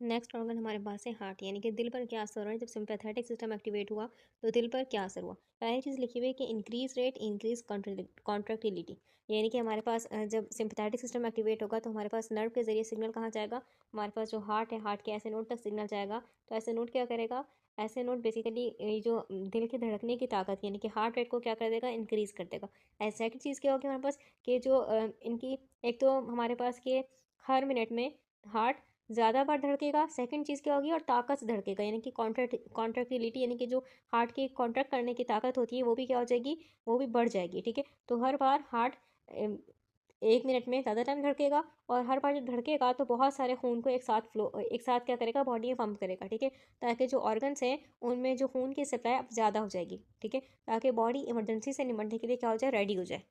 Next organ हमारे पास है heart, यानी कि दिल पर क्या असर हो रहा है जब सिंपैथेटिक सिस्टम एक्टिवेट हुआ तो दिल पर क्या असर हुआ। पहली चीज़ लिखी हुई है कि इंक्रीज रेट इंक्रीज कॉन्ट्रैक्टिलिटी, यानी कि हमारे पास जब सिंपैथेटिक सिस्टम एक्टिवेट होगा तो हमारे पास नर्व के जरिए सिग्नल कहाँ जाएगा, हमारे पास जो हार्ट है, हार्ट के ऐसे नोड तक सिग्नल जाएगा। तो ऐसे नोड क्या करेगा, ऐसे नोड बेसिकली ये जो दिल के धड़कने की ताकत यानी कि हार्ट रेट को क्या कर देगा, इंक्रीज कर देगा। ऐसे सेकंड चीज़ क्या होगी हमारे पास कि जो इनकी एक तो हमारे पास के हर मिनट में हार्ट ज़्यादा बार धड़केगा। सेकंड चीज़ क्या होगी, और ताकत से धड़केगा, यानी कि कॉन्ट्रैक्टिलिटी यानी कि जो हार्ट की कॉन्ट्रैक्ट करने की ताकत होती है वो भी क्या हो जाएगी, वो भी बढ़ जाएगी। ठीक है, तो हर बार हार्ट 1 मिनट में ज़्यादा टाइम धड़केगा, और हर बार जब धड़केगा तो बहुत सारे खून को एक साथ क्या करेगा, बॉडी में पंप करेगा। ठीक है, ताकि जो ऑर्गन्स हैं उनमें जो खून की सप्लाई अब ज़्यादा हो जाएगी। ठीक है, ताकि बॉडी इमरजेंसी से निपटने के लिए क्या हो जाए, रेडी हो जाए।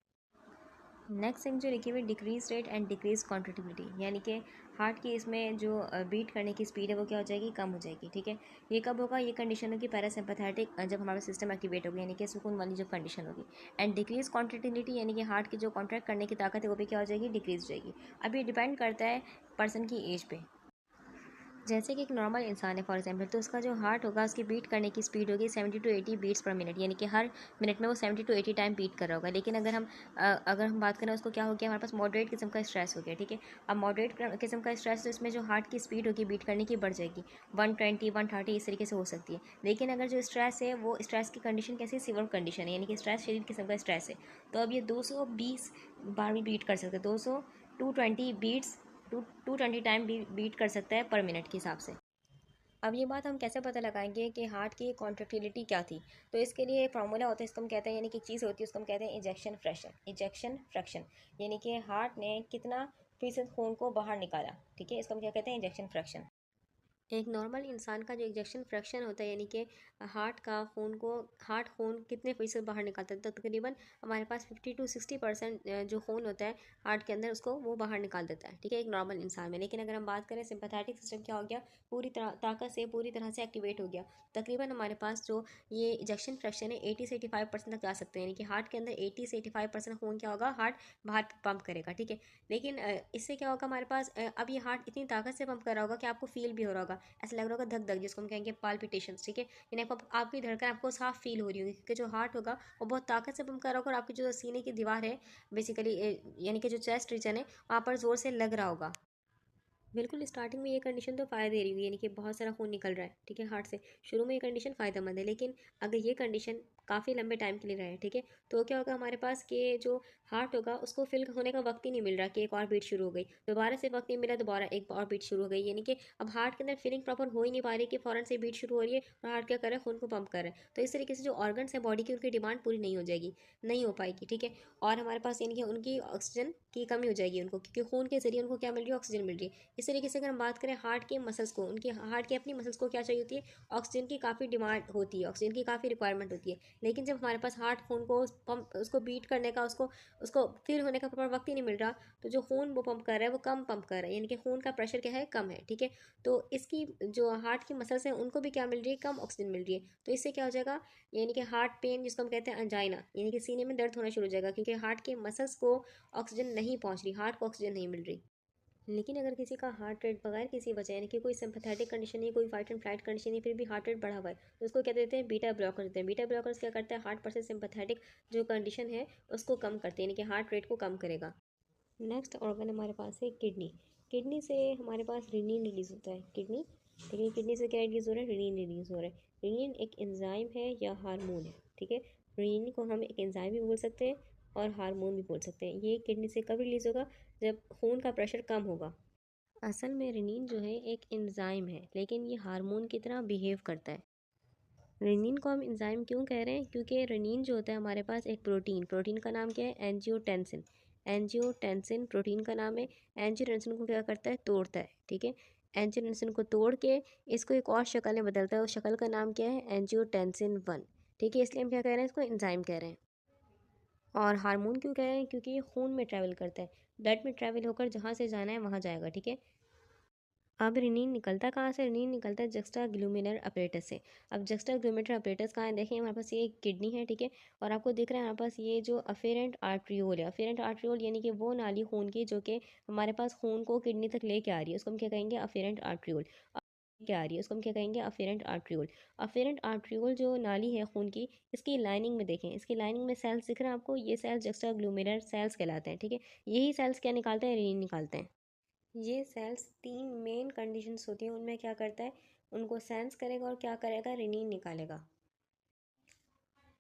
नेक्स्ट थिंग जो लिखी हुई डिक्रीज रेट एंड डिक्रीज कॉन्ट्रेक्टिबिलिटी, यानी कि हार्ट की इसमें जो बीट करने की स्पीड है वो क्या हो जाएगी, कम हो जाएगी। ठीक है, ये कब होगा, ये कंडीशन होगी पैरासिम्पैथेटिक, जब हमारा सिस्टम एक्टिवेट होगा, यानी कि सुकून वाली जो कंडीशन होगी। एंड डिक्रीज कॉन्ट्रेक्टिबिलिटी, यानी कि हार्ट की जो कॉन्ट्रैक्ट करने की ताकत है वो भी क्या हो जाएगी, डिक्रीज हो जाएगी। अब ये डिपेंड करता है पर्सन की एज पे। जैसे कि एक नॉर्मल इंसान है फॉर एग्जांपल, तो उसका जो हार्ट होगा उसकी बीट करने की स्पीड होगी 70 to 80 बीट्स पर मिनट, यानी कि हर मिनट में वो 70 to 80 टाइम बीट कर रहा होगा। लेकिन अगर हम बात करें उसको क्या हो गया, हमारे पास मॉडरेट किस्म का स्ट्रेस हो गया। ठीक है, अब मॉडरेट किस्म का स्ट्रेस, तो इसमें जो हार्ट की स्पीड होगी बीट करने की बढ़ जाएगी, 120 130 इस तरीके से हो सकती है। लेकिन अगर जो स्ट्रेस है वो स्ट्रेस की कंडीशन कैसी, सिवियर कंडीशन है, यानी कि स्ट्रेस शरीर किस्म का स्ट्रेस है, तो अब ये 220 बार भी बीट कर सकते हैं, 220 टू 20 टाइम बीट कर सकता है पर मिनट के हिसाब से। अब ये बात हम कैसे पता लगाएंगे कि हार्ट की कॉन्ट्रैक्टिलिटी क्या थी। तो इसके लिए एक फार्मूला होता है, इसको हम कहते हैं, यानी कि चीज़ होती है, उसको हम कहते हैं इजेक्शन फ्रैक्शन, यानी कि हार्ट ने कितना फीसद खून को बाहर निकाला। ठीक है, इसको हम क्या कहते हैं, इजेक्शन फ्रैक्शन। एक नॉर्मल इंसान का जो इजेक्शन फ्रैक्शन होता है, यानी कि हार्ट खून कितने फीसद बाहर निकालता है, तो तकरीबन हमारे पास 50 to 60% जो खून होता है हार्ट के अंदर उसको वो बाहर निकाल देता है। ठीक है, एक नॉर्मल इंसान में। लेकिन अगर हम बात करें सिंपैथेटिक सिस्टम क्या हो गया, पूरी तरह ताकत से पूरी तरह से एक्टिवेट हो गया। तकरीबन हमारे पास जो ये इजेक्शन फ्रैक्शन है 80 से 85% तक जा सकते हैं, यानी कि हार्ट के अंदर 80 से 85% खून क्या होगा, हार्ट बाहर पंप करेगा। ठीक है, लेकिन इससे क्या होगा हमारे पास, अब ये हार्ट इतनी ताकत से पंप कर रहा होगा कि आपको फील भी हो रहा होगा, ऐसा लग रहा होगा धक धक, जिसको हम कहेंगे पाल्पिटेशंस। ठीक है, यानी आपको आपकी धड़कन आपको साफ फील हो रही होगी, क्योंकि जो हार्ट होगा वो बहुत ताकत से पंप कर रहा होगा, और आपकी जो सीने की दीवार है बेसिकली, यानी कि जो चेस्ट रीजन है वहाँ पर जोर से लग रहा होगा। बिल्कुल स्टार्टिंग में ये कंडीशन तो फ़ायदे दे रही हुई है, यानी कि बहुत सारा खून निकल रहा है। ठीक है, हार्ट से शुरू में ये कंडीशन फ़ायदेमंद है। लेकिन अगर ये कंडीशन काफ़ी लंबे टाइम के लिए रहे, ठीक है, तो क्या होगा हमारे पास कि जो हार्ट होगा उसको फिल होने का वक्त ही नहीं मिल रहा कि एक और बीट शुरू हो गई, दोबारा से वक्त नहीं मिला, दोबारा एक और बीट शुरू हो गई, यानी कि अब हार्ट के अंदर फिलिंग प्रॉपर हो ही नहीं पा रही कि फ़ौरन से बीट शुरू हो रही है और हार्ट क्या कर रहा है, खून को पंप कर रहा है। तो इस तरीके से जो ऑर्गन्स है बॉडी की, उनकी डिमांड पूरी नहीं हो जाएगी, नहीं हो पाएगी। ठीक है, और हमारे पास यानी कि उनकी ऑक्सीजन की कमी हो जाएगी उनको, क्योंकि खून के जरिए उनको क्या मिल रही है, ऑक्सीजन मिल रही है। इस तरीके से अगर हम बात करें हार्ट के मसल्स को, उनकी हार्ट के अपनी मसल्स को क्या चाहिए होती है, ऑक्सीजन की काफ़ी डिमांड होती है, ऑक्सीजन की काफ़ी रिक्वायरमेंट होती है। लेकिन जब हमारे पास हार्ट खून को पंप, उसको बीट करने का, उसको उसको फिल होने का प्रॉपर वक्त ही नहीं मिल रहा, तो जो खून वो पंप कर रहा है वो कम पंप कर रहा है, यानी कि खून का प्रेशर क्या है, कम है। ठीक है, तो इसकी जो हार्ट की मसल्स हैं उनको भी क्या मिल रही है, कम ऑक्सीजन मिल रही है। तो इससे क्या हो जाएगा, यानी कि हार्ट पेन जिसको हम कहते हैं अंजाइना, यानी कि सीने में दर्द होना शुरू हो जाएगा, क्योंकि हार्ट के मसल्स को ऑक्सीजन नहीं पहुंच रही, हार्ट को ऑक्सीजन नहीं मिल रही। लेकिन अगर किसी का हार्ट रेट बगैर किसी वजह, यानी कि कोई सिंपैथेटिक कंडीशन नहीं, कोई फाइट एंड फ्लाइट कंडीशन नहीं, फिर भी हार्ट रेट बढ़ा हुआ है, तो उसको क्या देते हैं, बीटा ब्लॉकर्स देते हैं। बीटा ब्लॉकर्स क्या करता है, हार्ट पर से सिंपैथेटिक जो कंडीशन है उसको कम करते हैं, यानी कि हार्ट रेट को कम करेगा। नेक्स्ट ऑर्गन हमारे पास है किडनी। किडनी से हमारे पास रिनीन रिलीज होता है, किडनी, देखिए किडनी से क्या रिलीज हो रहा है, रिनीन रिलीज हो रहा है। रिनीन एक एंजाइम है या हार्मोन है। ठीक है, रिनीन को हम एक एंजाइम भी बोल सकते हैं और हार्मोन भी बोल सकते हैं। ये किडनी से कब रिलीज होगा, जब खून का प्रेशर कम होगा। असल में रेनिन जो है एक एंजाइम है, लेकिन ये हार्मोन की तरह बिहेव करता है। रेनिन को हम एंजाइम क्यों कह रहे हैं, क्योंकि रेनिन जो होता है हमारे पास एक प्रोटीन, प्रोटीन का नाम क्या है, एंजियोटेंसिन। एंजियोटेंसिन प्रोटीन का नाम है। एंजियोटेंसिन को क्या करता है, तोड़ता है। ठीक है, एंजियोटेंसिन को तोड़ के इसको एक और शक्ल में बदलता है, उस शक्ल का नाम क्या है, एंजियोटेंसिन 1। ठीक है, इसलिए हम क्या कह रहे हैं, इसको एंजाइम कह रहे हैं। और हार्मोन क्यों कह रहे हैं, क्योंकि ये खून में ट्रैवल करता है, ब्लड में ट्रैवल होकर जहाँ से जाना है वहाँ जाएगा। ठीक है, अब रिनीन निकलता कहाँ से, रिनीन निकलता है जस्टा ग्लूमिनर अपरेटस से। अब जस्टा ग्लूमिनर अपरेटस कहाँ है, देखिए हमारे पास ये किडनी है। ठीक है, और आपको दिख रहा है हमारे पास ये जो अफेरेंट आर्ट्रियोल है, अफेरेंट आर्ट्रियोल यानी कि वो नाली खून की जो कि हमारे पास खून को किडनी तक लेके आ रही है, उसको हम क्या कहेंगे, अफेरेंट आर्ट्रियोल। क्या आ रही है उसको हम क्या कहेंगे, अफेरेंट आर्ट्रियोल। अफेरेंट आर्ट्रियोल जो नाली है खून की, इसकी लाइनिंग में देखें, इसकी लाइनिंग में सेल्स दिख रहे हैं आपको, ये सेल्स जक्स्टा ग्लूमेरुलर सेल्स कहलाते हैं, ठीक है। यही सेल्स क्या निकालते हैं, रेनिन निकालते हैं। ये सेल्स 3 मेन कंडीशंस होती हैं, उनमें क्या करता है, उनको सेंस करेगा और क्या करेगा, रेनिन निकालेगा।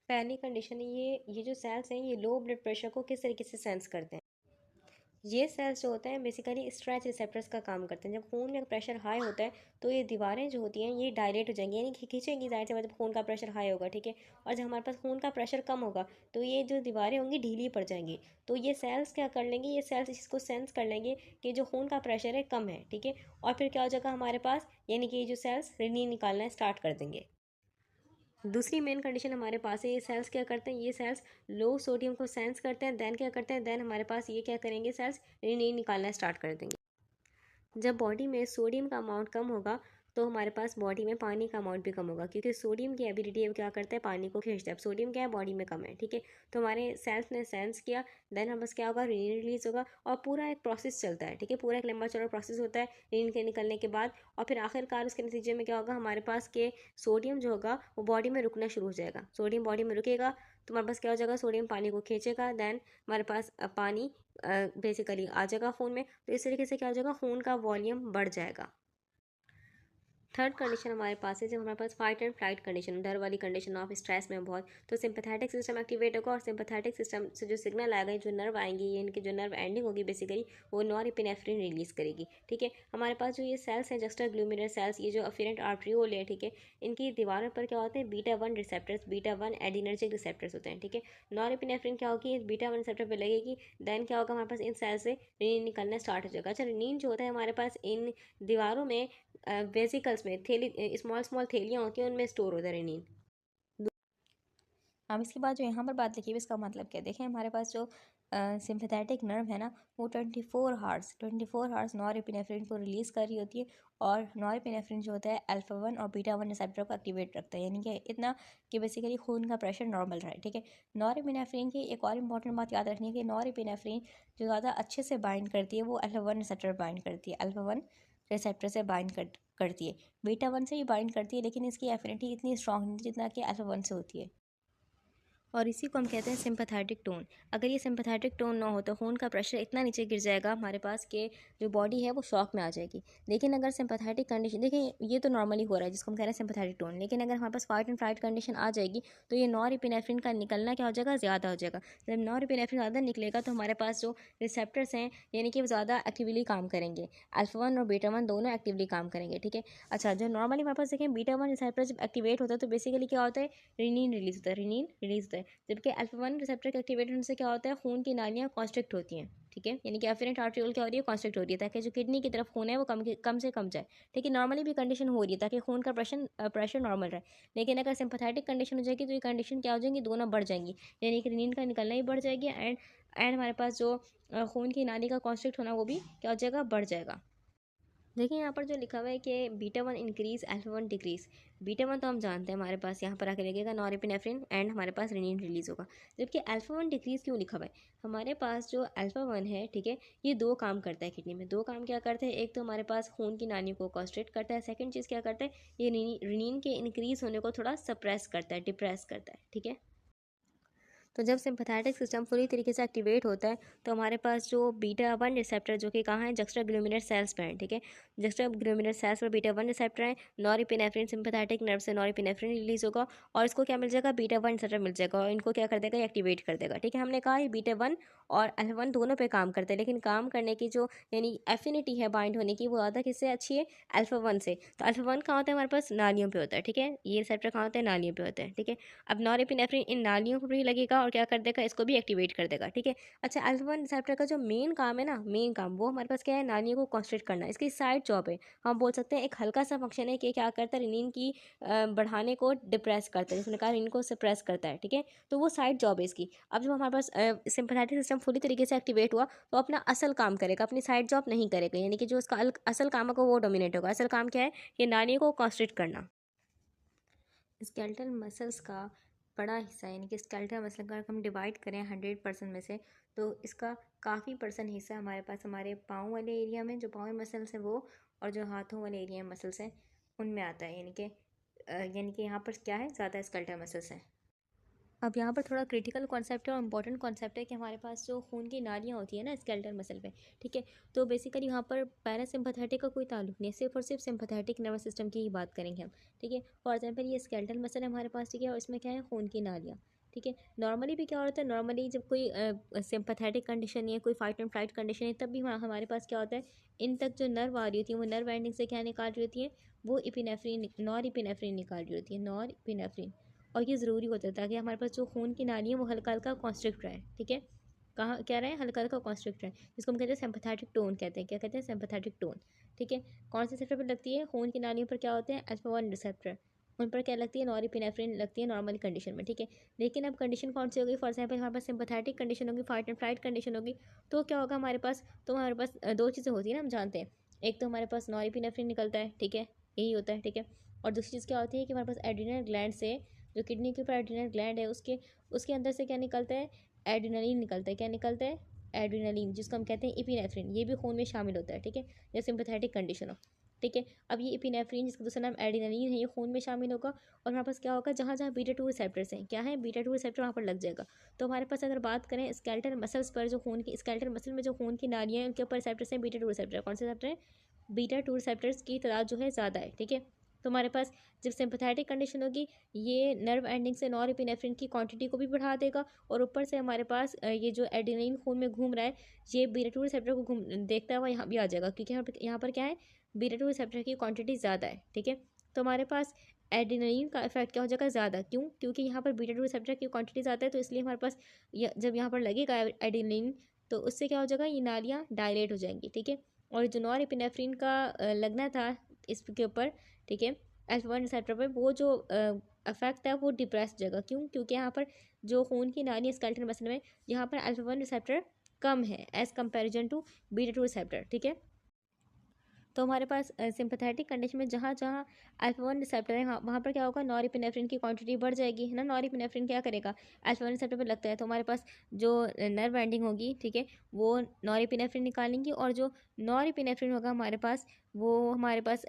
पहली कंडीशन है ये जो सेल्स हैं ये लो ब्लड प्रेशर को किस तरीके से सेंस करते हैं। ये सेल्स जो होते हैं बेसिकली स्ट्रेच रिसेप्टर्स का काम करते हैं। जब खून में प्रेशर हाई होता है तो ये दीवारें जो होती हैं ये डायलेट हो जाएंगी, यानी कि खींचेंगी, जाहिर सी बात है जब खून का प्रेशर हाई होगा, ठीक है। और जब हमारे पास खून का प्रेशर कम होगा तो ये जो दीवारें होंगी ढीली पड़ जाएंगी। तो ये सेल्स क्या कर लेंगे, ये सेल्स इसको सेंस कर लेंगे कि जो खून का प्रेशर है कम है, ठीक है। और फिर क्या हो जाएगा हमारे पास, यानी कि ये जो सेल्स रेनिन निकालना स्टार्ट कर देंगे। दूसरी मेन कंडीशन हमारे पास है, ये सेल्स क्या करते हैं, ये सेल्स लो सोडियम को सेंस करते हैं, देन क्या करते हैं, देन हमारे पास ये क्या करेंगे, सेल्स रेनिन निकालना स्टार्ट कर देंगे। जब बॉडी में सोडियम का अमाउंट कम होगा तो हमारे पास बॉडी में पानी का अमाउंट भी कम होगा, क्योंकि सोडियम की एबिलिटी है क्या करता है, पानी को खींचता है। अब सोडियम क्या है, बॉडी में कम है, ठीक है। तो हमारे सेल्स ने सेंस किया, देन हम बस क्या होगा, रेनिन रिलीज होगा, और पूरा एक प्रोसेस चलता है, ठीक है। पूरा एक लंबा चौड़ा प्रोसेस होता है रेनिन के निकलने के बाद, और फिर आखिरकार उसके नतीजे में क्या होगा, हमारे पास के सोडियम जो होगा वो बॉडी में रुकना शुरू हो जाएगा। सोडियम बॉडी में रुकेगा तो हमारे पास क्या हो जाएगा, सोडियम पानी को खींचेगा, देन हमारे पास पानी बेसिकली आ जाएगा खून में। तो इस तरीके से क्या हो जाएगा, खून का वॉल्यूम बढ़ जाएगा। थर्ड कंडीशन हमारे पास है, जब हमारे पास फाइट एंड फ्लाइट कंडीशन, डर वाली कंडीशन ऑफ स्ट्रेस में बहुत, तो सिंपैथेटिक सिस्टम एक्टिवेट होगा, और सिंपैथेटिक सिस्टम से जो सिग्नल आएगा, जो नर्व आएंगे, ये इनकी जो नर्व एंडिंग होगी बेसिकली वो नॉरएपिनेफ्रिन रिलीज करेगी, ठीक है। हमारे पास जो ये सेल्स हैं जस्टर ग्लूमेरुलर सेल्स, ये जो अफेरेंट आर्ट्रियोल है, ठीक है, इनकी दीवारों पर क्या होते हैं, beta 1 receptors, beta 1 adrenergic receptors होते हैं, ठीक है। नॉरएपिनेफ्रिन क्या होगी, इस बीटा 1 रिसेप्टर पर लगेगी, देन क्या होगा, हमारे पास इन सेल्स से रेनिन निकलना स्टार्ट हो जाएगा। अच्छा, रेनिन जो होता है हमारे पास इन दीवारों में वेसिकल्स में, थैली, स्मॉल स्मॉल थैलियाँ होती हैं, उनमें स्टोर होता है रेनिन। हम इसके बाद जो यहाँ पर बात लिखी हुई इसका मतलब क्या है, देखें हमारे पास जो सिंपैथेटिक नर्व है ना, वो 24 आवर्स नॉरएपिनेफ्रिन को रिलीज़ कर रही होती है, और नॉरएपिनेफ्रिन जो होता है अल्फा 1 और बीटा 1 रिसेप्टर को एक्टिवेट रखता है, यानी कि इतना कि बेसिकली खून का प्रेशर नॉर्मल रहे, ठीक है। नॉरएपिनेफ्रिन की एक और इंपॉर्टेंट बात याद रखनी है कि नॉरएपिनेफ्रिन जो ज़्यादा अच्छे से बाइंड करती है वो अल्फा 1 रिसेप्टर बाइंड करती है, अल्फा 1 रिसेप्टर से बाइंड करती है, बीटा 1 से भी बाइंड करती है, लेकिन इसकी एफिनिटी इतनी स्ट्रॉन्ग नहीं जितना कि अल्फा 1 से होती है। और इसी को हम कहते हैं सिंपैथेटिक टोन। अगर ये सिंपैथेटिक टोन ना हो तो खून का प्रेशर इतना नीचे गिर जाएगा हमारे पास कि जो बॉडी है वो शॉक में आ जाएगी। लेकिन अगर सिंपैथेटिक कंडीशन, देखिए ये तो नॉर्मली हो रहा है जिसको हम कह रहे हैं सिंपैथेटिक टोन, लेकिन अगर हमारे पास फाइट एंड फ्लाइट कंडीशन आ जाएगी तो ये नॉरएपिनेफ्रिन का निकलना क्या हो जाएगा, ज़्यादा हो जाएगा। जब नॉरएपिनेफ्रिन ज़्यादा निकलेगा तो हमारे पास जो रिसेप्टर्स हैं यानी कि वो ज़्यादा एक्टिवली काम करेंगे, अल्फा 1 और बीटा 1 दोनों एक्टिवली काम करेंगे, ठीक है। अच्छा, जो नॉर्मली हमारे पास देखें बीटा 1 रिसेप्टर जब एक्टिवेट होता है तो बेसिकली क्या होता है, रेनिन रिलीज होता है, रेनिन रिलीज होता है। जबकि अल्फा 1 रिसेप्टर के एक्टिवेट होने से क्या होता है, खून की नालियाँ कॉन्स्ट्रिक्ट होती हैं, ठीक है, यानी कि अफेरेंट आर्ट्रियोल क्या हो रही है, कॉन्स्ट्रिक्ट हो रही है, ताकि जो किडनी की तरफ खून है वो कम से कम जाए, ठीक है। नॉर्मली भी कंडीशन हो रही है ताकि खून का प्रेशर नॉर्मल रहे। लेकिन अगर सिंपैथेटिक कंडीशन हो जाएगी तो ये कंडीशन क्या हो जाएंगी, दोनों बढ़ जाएंगी, यानी कि रेनिन का निकलना भी बढ़ जाएगी, एंड हमारे पास जो खून की नाली का कॉन्स्ट्रिक्ट होना वो भी क्या हो जाएगा, बढ़ जाएगा। देखिए यहाँ पर जो लिखा हुआ है कि beta 1 increase alpha 1 decrease. Beta 1 तो हम जानते हैं हमारे पास यहाँ पर आके लगेगा नॉरएपिनेफ्रिन, एंड हमारे पास रेनिन रिलीज होगा। जबकि अल्फा 1 डिक्रीज क्यों लिखा हुआ है, हमारे पास जो अल्फा 1 है, ठीक है, ये दो काम करता है किडनी में। दो काम क्या करता है, एक तो हमारे पास खून की नालियों को कॉन्स्ट्रिक्ट करता है, सेकेंड चीज़ क्या करता है, ये रेनिन के इंक्रीज होने को थोड़ा सप्रेस करता है, डिप्रेस करता है, ठीक है। तो जब सिंपैथेटिक सिस्टम पूरी तरीके से एक्टिवेट होता है तो हमारे पास जो बीटा 1 रिसेप्टर जो कि कहाँ है, जक्स्ट्रा ग्लूमेरुलर सेल्स पे है, ठीक है। जक्स्ट्रा ग्लूमेरुलर सेल्स पर बीटा 1 रिसेप्टर है, नॉरएपिनेफ्रिन सिंपैथेटिक नर्व से नॉरएपिनेफ्रिन रिलीज होगा, और इसको क्या मिल जाएगा, बीटा 1 रिसेप्टर मिल जाएगा, और इनको क्या कर देगा, एक्टिवेट कर देगा, ठीक है। हमने कहा ये बीटा 1 और अल्फा 1 दोनों पे काम करते हैं, लेकिन काम करने की जो यानी एफिनिटी है बाइंड होने की वो ज़्यादा किससे अच्छी है, अल्फा 1 से। तो अल्फा 1 कहाँ होता है, हमारे पास नालियों पे होता है, ठीक है, ये रिसेप्टर कहाँ होता है, नालियों पे होता है, ठीक है। अब नॉरएपिनेफ्रिन इन नालियों पर भी लगेगा और क्या कर देगा, इसको भी एक्टिवेट कर देगा, ठीक है। अच्छा, अल्फा 1 रिसेप्टर का जो मेन काम है ना, मेन काम वो हमारे पास क्या है, नालियों को कॉन्स्ट्रिक्ट करना, इसकी साइड जॉब है। हम बोल सकते हैं एक हल्का सा फंक्शन है कि क्या करता है, रेनिन की बढ़ाने को डिप्रेस करता है, जिसने कहा रेनिन को सप्रेस करता है, ठीक है। तो वो साइड जॉब है इसकी। अब जब हमारे पास सिंपैथेटिक सिस्टम पूरी तरीके से एक्टिवेट हुआ तो अपना असल काम करेगा, अपनी साइड जॉब नहीं करेगा, यानी कि जो उसका असल काम होगा वो डोमिनेट होगा। असल काम क्या है, ये नालियों को कॉन्स्ट्रिक्ट करना। स्केलेटल मसल्स का बड़ा हिस्सा, यानी कि स्केलेटल मसल का हम डिवाइड करें 100% में से, तो इसका काफ़ी परसेंट हिस्सा हमारे पास हमारे पाँव वाले एरिया में, जो पाँव मसल्स हैं वो, और जो हाथों वाले एरिया में मसल्स हैं उनमें आता है, यानी कि यहाँ पर क्या है, ज़्यादा स्केलेटल मसल्स हैं। अब यहाँ पर थोड़ा क्रिटिकल कॉन्सेप्ट है और इम्पॉर्टेंट कॉन्सेप्ट है कि हमारे पास जो खून की नालियाँ होती है ना स्केलेटल मसल पे, ठीक है, तो बेसिकली यहाँ पर पैरासिम्पैथेटिक का कोई ताल्लुक नहीं है, सिर्फ और सिर्फ सिम्पैथेटिक नर्वस सिस्टम की ही बात करेंगे हम, ठीक है। फॉर एग्जाम्पल ये स्केलेटल मसल है हमारे पास, ठीक है, और इसमें क्या है, खून की नालियाँ, ठीक है। नॉर्मली भी क्या होता है, नॉर्मली जब कोई सिम्पैथेटिक कंडीशन है, कोई फाइट एंड फ्लाइट कंडीशन है, तब भी हमारे पास क्या होता है, इन तक जो नर्व आ रही होती है वो नर्व एंडिंग से क्या निकाल रही होती है, वो इपिनेफ्रिन, नॉर इपिनेफ्रिन निकाल रही होती है, नॉर इपिनेफ्रिन। और ये ज़रूरी होता है ताकि हमारे पास जो खून की नाली है वो हल्का हल्का कॉन्स्ट्रिक्ट रहे, ठीक है। कहाँ क्या रहे, हल्का हल्का कॉन्स्ट्रिक्ट रहे, जिसको हम कहते हैं सिम्पैथेटिक टोन कहते हैं, क्या कहते हैं, सिम्पैथेटिक टोन, ठीक है। कौन से रिसेप्टर पर लगती है, खून की नालियों पर क्या होते हैं, अल्फा 1 रिसेप्टर, उन पर क्या लगती है, नॉरएपिनेफ्रिन लगती है नॉर्मल कंडीशन में, ठीक है। लेकिन अब कंडीशन कौन सी होगी, फॉर एग्जाम्पल हमारे पास सिम्पैथेटिक कंडीशन होगी, फाइट एंड फ्लाइट कंडीशन होगी, तो क्या होगा हमारे पास, तो हमारे पास दो चीज़ें होती है ना, हम जानते हैं, एक तो हमारे पास नॉरएपिनेफ्रिन निकलता है, ठीक है, यही होता है, ठीक है। और दूसरी चीज़ क्या होती है कि हमारे पास एड्रिनल ग्लैंड से, जो किडनी के ऊपर एड्रिनल ग्लैंड है, उसके उसके अंदर से क्या निकलता है, एड्रिनलिन निकलता है, क्या निकलता है, एड्रिनलिन, जिसको हम कहते हैं इपिनेफ्रिन, ये भी खून में शामिल होता है, ठीक है, जब सिम्पैथेटिक कंडीशन हो, ठीक है। अब ये इपिनेफ्रिन, जिसका दूसरा नाम एड्रिनलिन है, ये खून में शामिल होगा, और हमारे पास क्या होगा, जहाँ जहाँ बीटा 2 रिसेप्टर्स हैं, क्या है, बीटा 2 रिसेप्टर वहाँ पर लग जाएगा। तो हमारे पास अगर बात करें स्केलेटल मसल्स पर, जो खून की स्केलेटल मसल में जो खून की नालियाँ हैं उनके ऊपर रिसेप्टर्स हैं, बीटा 2 रिसेप्टर, कौन से रिसेप्टर है, बीटा 2 रिसेप्टर्स की तादाद जो है ज़्यादा है, ठीक है। तो हमारे पास जब सिम्पैथेटिक कंडीशन होगी, ये नर्व एंडिंग से नॉरएपिनेफ्रिन की क्वांटिटी को भी बढ़ा देगा, और ऊपर से हमारे पास ये जो एड्रेनलिन खून में घूम रहा है, ये बीटा 2 रिसेप्टर को घूम देखता हुआ यहाँ भी आ जाएगा, क्योंकि यहाँ पर क्या है, बीटा 2 रिसेप्टर की क्वांटिटी ज़्यादा है, ठीक है। तो हमारे पास एड्रेनलिन का इफेक्ट क्या हो जाएगा, ज़्यादा, क्यों, क्योंकि यहाँ पर बीटा 2 रिसेप्टर की क्वांटिटी ज़्यादा है, तो इसलिए हमारे पास जब यहाँ पर लगेगा एड्रेनलिन, तो उससे क्या हो जाएगा, ये नालियाँ डायलेट हो जाएंगी, ठीक है। और जो नॉरएपिनेफ्रिन का लगना था इसके ऊपर, ठीक है, F1 रिसेप्टर पर, वो जो अफेक्ट है वो डिप्रेस जगह, क्यों, क्योंकि यहाँ पर जो खून की नाली स्केलेटल मसल में, यहाँ पर अल्फा 1 रिसेप्टर कम है as comparison to beta 2 receptor, ठीक है। तो हमारे पास सिंपैथेटिक कंडीशन में जहाँ जहाँ अल्फा 1 रिसेप्टर है, वहाँ पर क्या होगा, नॉरएपिनेफ्रिन की क्वांटिटी बढ़ जाएगी, है ना। नॉरएपिनेफ्रिन क्या करेगा, अल्फा 1 रिसेप्टर पर लगता है, तो हमारे पास जो नर्व एंडिंग होगी, ठीक है, वो नॉरएपिनेफ्रिन निकालेंगी, और जो नॉरएपिनेफ्रिन होगा हमारे पास, वो हमारे पास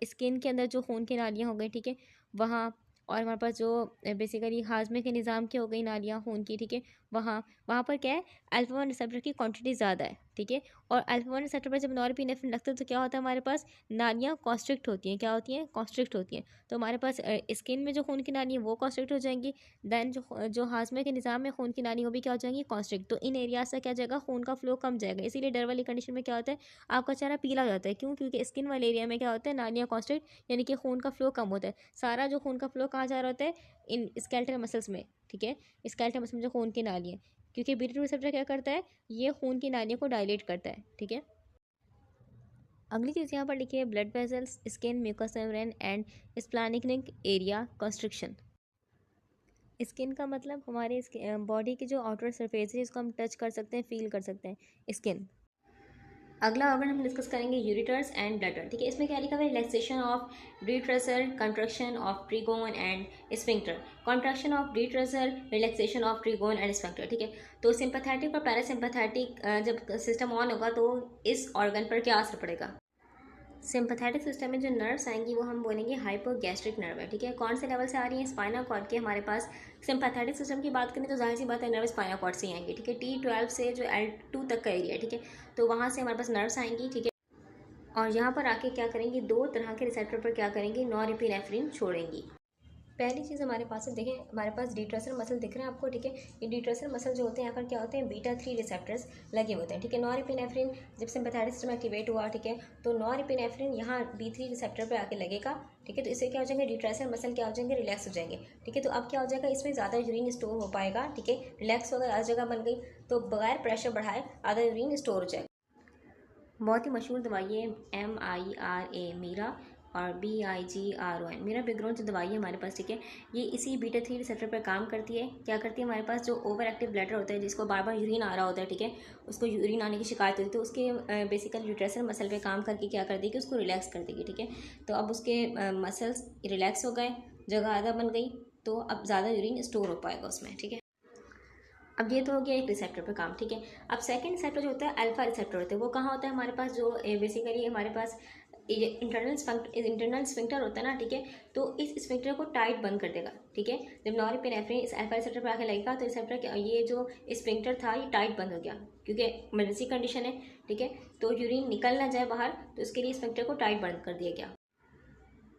स्किन के अंदर जो खून की नालियाँ हो गई, ठीक है, वहाँ, और हमारे पास जो बेसिकली हाजमे के निज़ाम की हो गई नालियाँ खून की, ठीक है, वहाँ वहाँ पर क्या है, अल्फा 1 रिसेप्टर की क्वांटिटी ज़्यादा है, ठीक है। और अल्फा 1 रिसेप्टर पर जब नॉरएपिनेफ्रिन लगता है, तो क्या होता है, हमारे पास नालियाँ कॉन्स्ट्रिक्ट होती हैं, क्या होती हैं, कॉन्स्ट्रिक्ट होती हैं। तो हमारे पास स्किन में जो खून की नाली है वो कॉन्स्ट्रिक्ट हो जाएंगी, देन जो हाजमे के निज़ाम में खून की नाली वो भी क्या हो जाएंगी, कॉन्स्ट्रिक्ट। तो इन एरिया से क्या जाएगा, खून का फ्लो कम जाएगा, इसीलिए डर वाली कंडीशन में क्या होता है, आपका चेहरा पीला हो जाता है, क्यों, क्योंकि स्किन वाले एरिया में क्या होता है, नालियाँ कॉन्स्ट्रिक्ट, यानी कि खून का फ्लो कम होता है। सारा जो खून का फ्लो कहाँ जा रहा होता है, इन स्केलेटल मसल्स में, ठीक है, स्केलेटल मसल में जो खून की नाली है, क्योंकि बीटा 2 रिसेप्टर क्या करता है, ये खून की नालियों को डायलेट करता है, ठीक है। अगली चीज़ यहाँ पर लिखी है, blood vessels, skin, mucus membrane and splanchnic area constriction. Skin का मतलब हमारे बॉडी की जो आउटर सरफेस है, जिसको हम टच कर सकते हैं, फील कर सकते हैं, स्किन। अगला ऑर्गन हम डिस्कस करेंगे यूरिटर्स एंड ब्लैडर, ठीक है। इसमें क्या लिखा हुआ है, relaxation of detrusor, contraction of trigone and sphincter, contraction of detrusor, relaxation of trigone and sphincter, ठीक है। तो सिंपैथेटिक और पैरासिम्पैथेटिक जब सिस्टम ऑन होगा, तो इस ऑर्गन पर क्या असर पड़ेगा। सिंपैथेटिक सिस्टम में जो नर्व्स आएंगी वो हम बोलेंगे हाइपोगैस्ट्रिक नर्व है, ठीक है। कौन से लेवल से आ रही है, स्पाइनल कॉर्ड के हमारे पास। सिंपैथेटिक सिस्टम की बात करें तो जाहिर सी बात है, नर्व स्पाइनल कॉर्ड से ही आएंगे, ठीक है। T12 से जो L2 तक का एरिया है, ठीक है, तो वहाँ से हमारे पास नर्व्स आएंगी, ठीक है। और यहाँ पर आके क्या करेंगी, दो तरह के रिसेप्टर पर क्या करेंगी, नॉरएपिनेफ्रिन छोड़ेंगी। पहली चीज़ हमारे पास है, देखें हमारे पास डिट्रेसर मसल दिख रहे हैं आपको, ठीक है। ये डिट्रेसर मसल जो होते हैं, यहाँ पर क्या होते हैं, बीटा 3 रिसेप्टर्स लगे होते हैं, ठीक है। नॉरएपिनेफ्रिन जब सिंपैथेटिक सिस्टम एक्टिवेट हुआ, ठीक है, तो नॉरएपिनेफ्रिन यहाँ B3 रिसेप्टर पे आके लगेगा, ठीक है। तो इससे क्या हो जाएंगे, डिट्रेसर मसल क्या हो जाएंगे, रिलैक्स हो जाएंगे, ठीक है। तो अब क्या हो जाएगा, इसमें ज़्यादा यूरिन स्टोर हो पाएगा, ठीक है। रिलैक्स वगैरह हर जगह बन गई, तो बगैर प्रेशर बढ़ाए आधा यूरिन स्टोर हो जाएगा। बहुत ही मशहूर दवाई है MIRA, मीरा, और BIGRON, मीरा बैकग्राउंड जो दवाई है हमारे पास, ठीक है, ये इसी बीटा 3 रिसेप्टर पर काम करती है। क्या करती है, हमारे पास जो ओवर एक्टिव ब्लैडर होता है, जिसको बार बार यूरिन आ रहा होता है, ठीक है, उसको यूरिन आने की शिकायत होती है, तो उसके बेसिकली यूट्रेसर मसल पे काम करके क्या कर देगी, उसको रिलैक्स कर देगी, ठीक है। तो अब उसके मसल्स रिलैक्स हो गए, जगह आधा बन गई, तो अब ज़्यादा यूरिन स्टोर हो पाएगा उसमें, ठीक है। अब ये तो हो गया एक रिसेप्टर पे काम, ठीक है। अब सेकंड रिसेप्टर जो होता है अल्फा रिसेप्टर होता है, वो कहाँ होता है हमारे पास, जो बेसिकली हमारे पास इंटरनल स्फिंक्टर होता है ना, ठीक है, तो इस स्फिंक्टर को टाइट बंद कर देगा, ठीक है। जब नॉरएपिनेफ्रिन इस अल्फा रिसेप्टर पर आके लगेगा तो रिसेप्टर ये जो स्फिंक्टर था ये टाइट बंद हो गया, क्योंकि इमरजेंसी कंडीशन है, ठीक है। तो यूरिन निकल ना जाए बाहर, तो इसके लिए स्फिंक्टर को टाइट बंद कर दिया गया।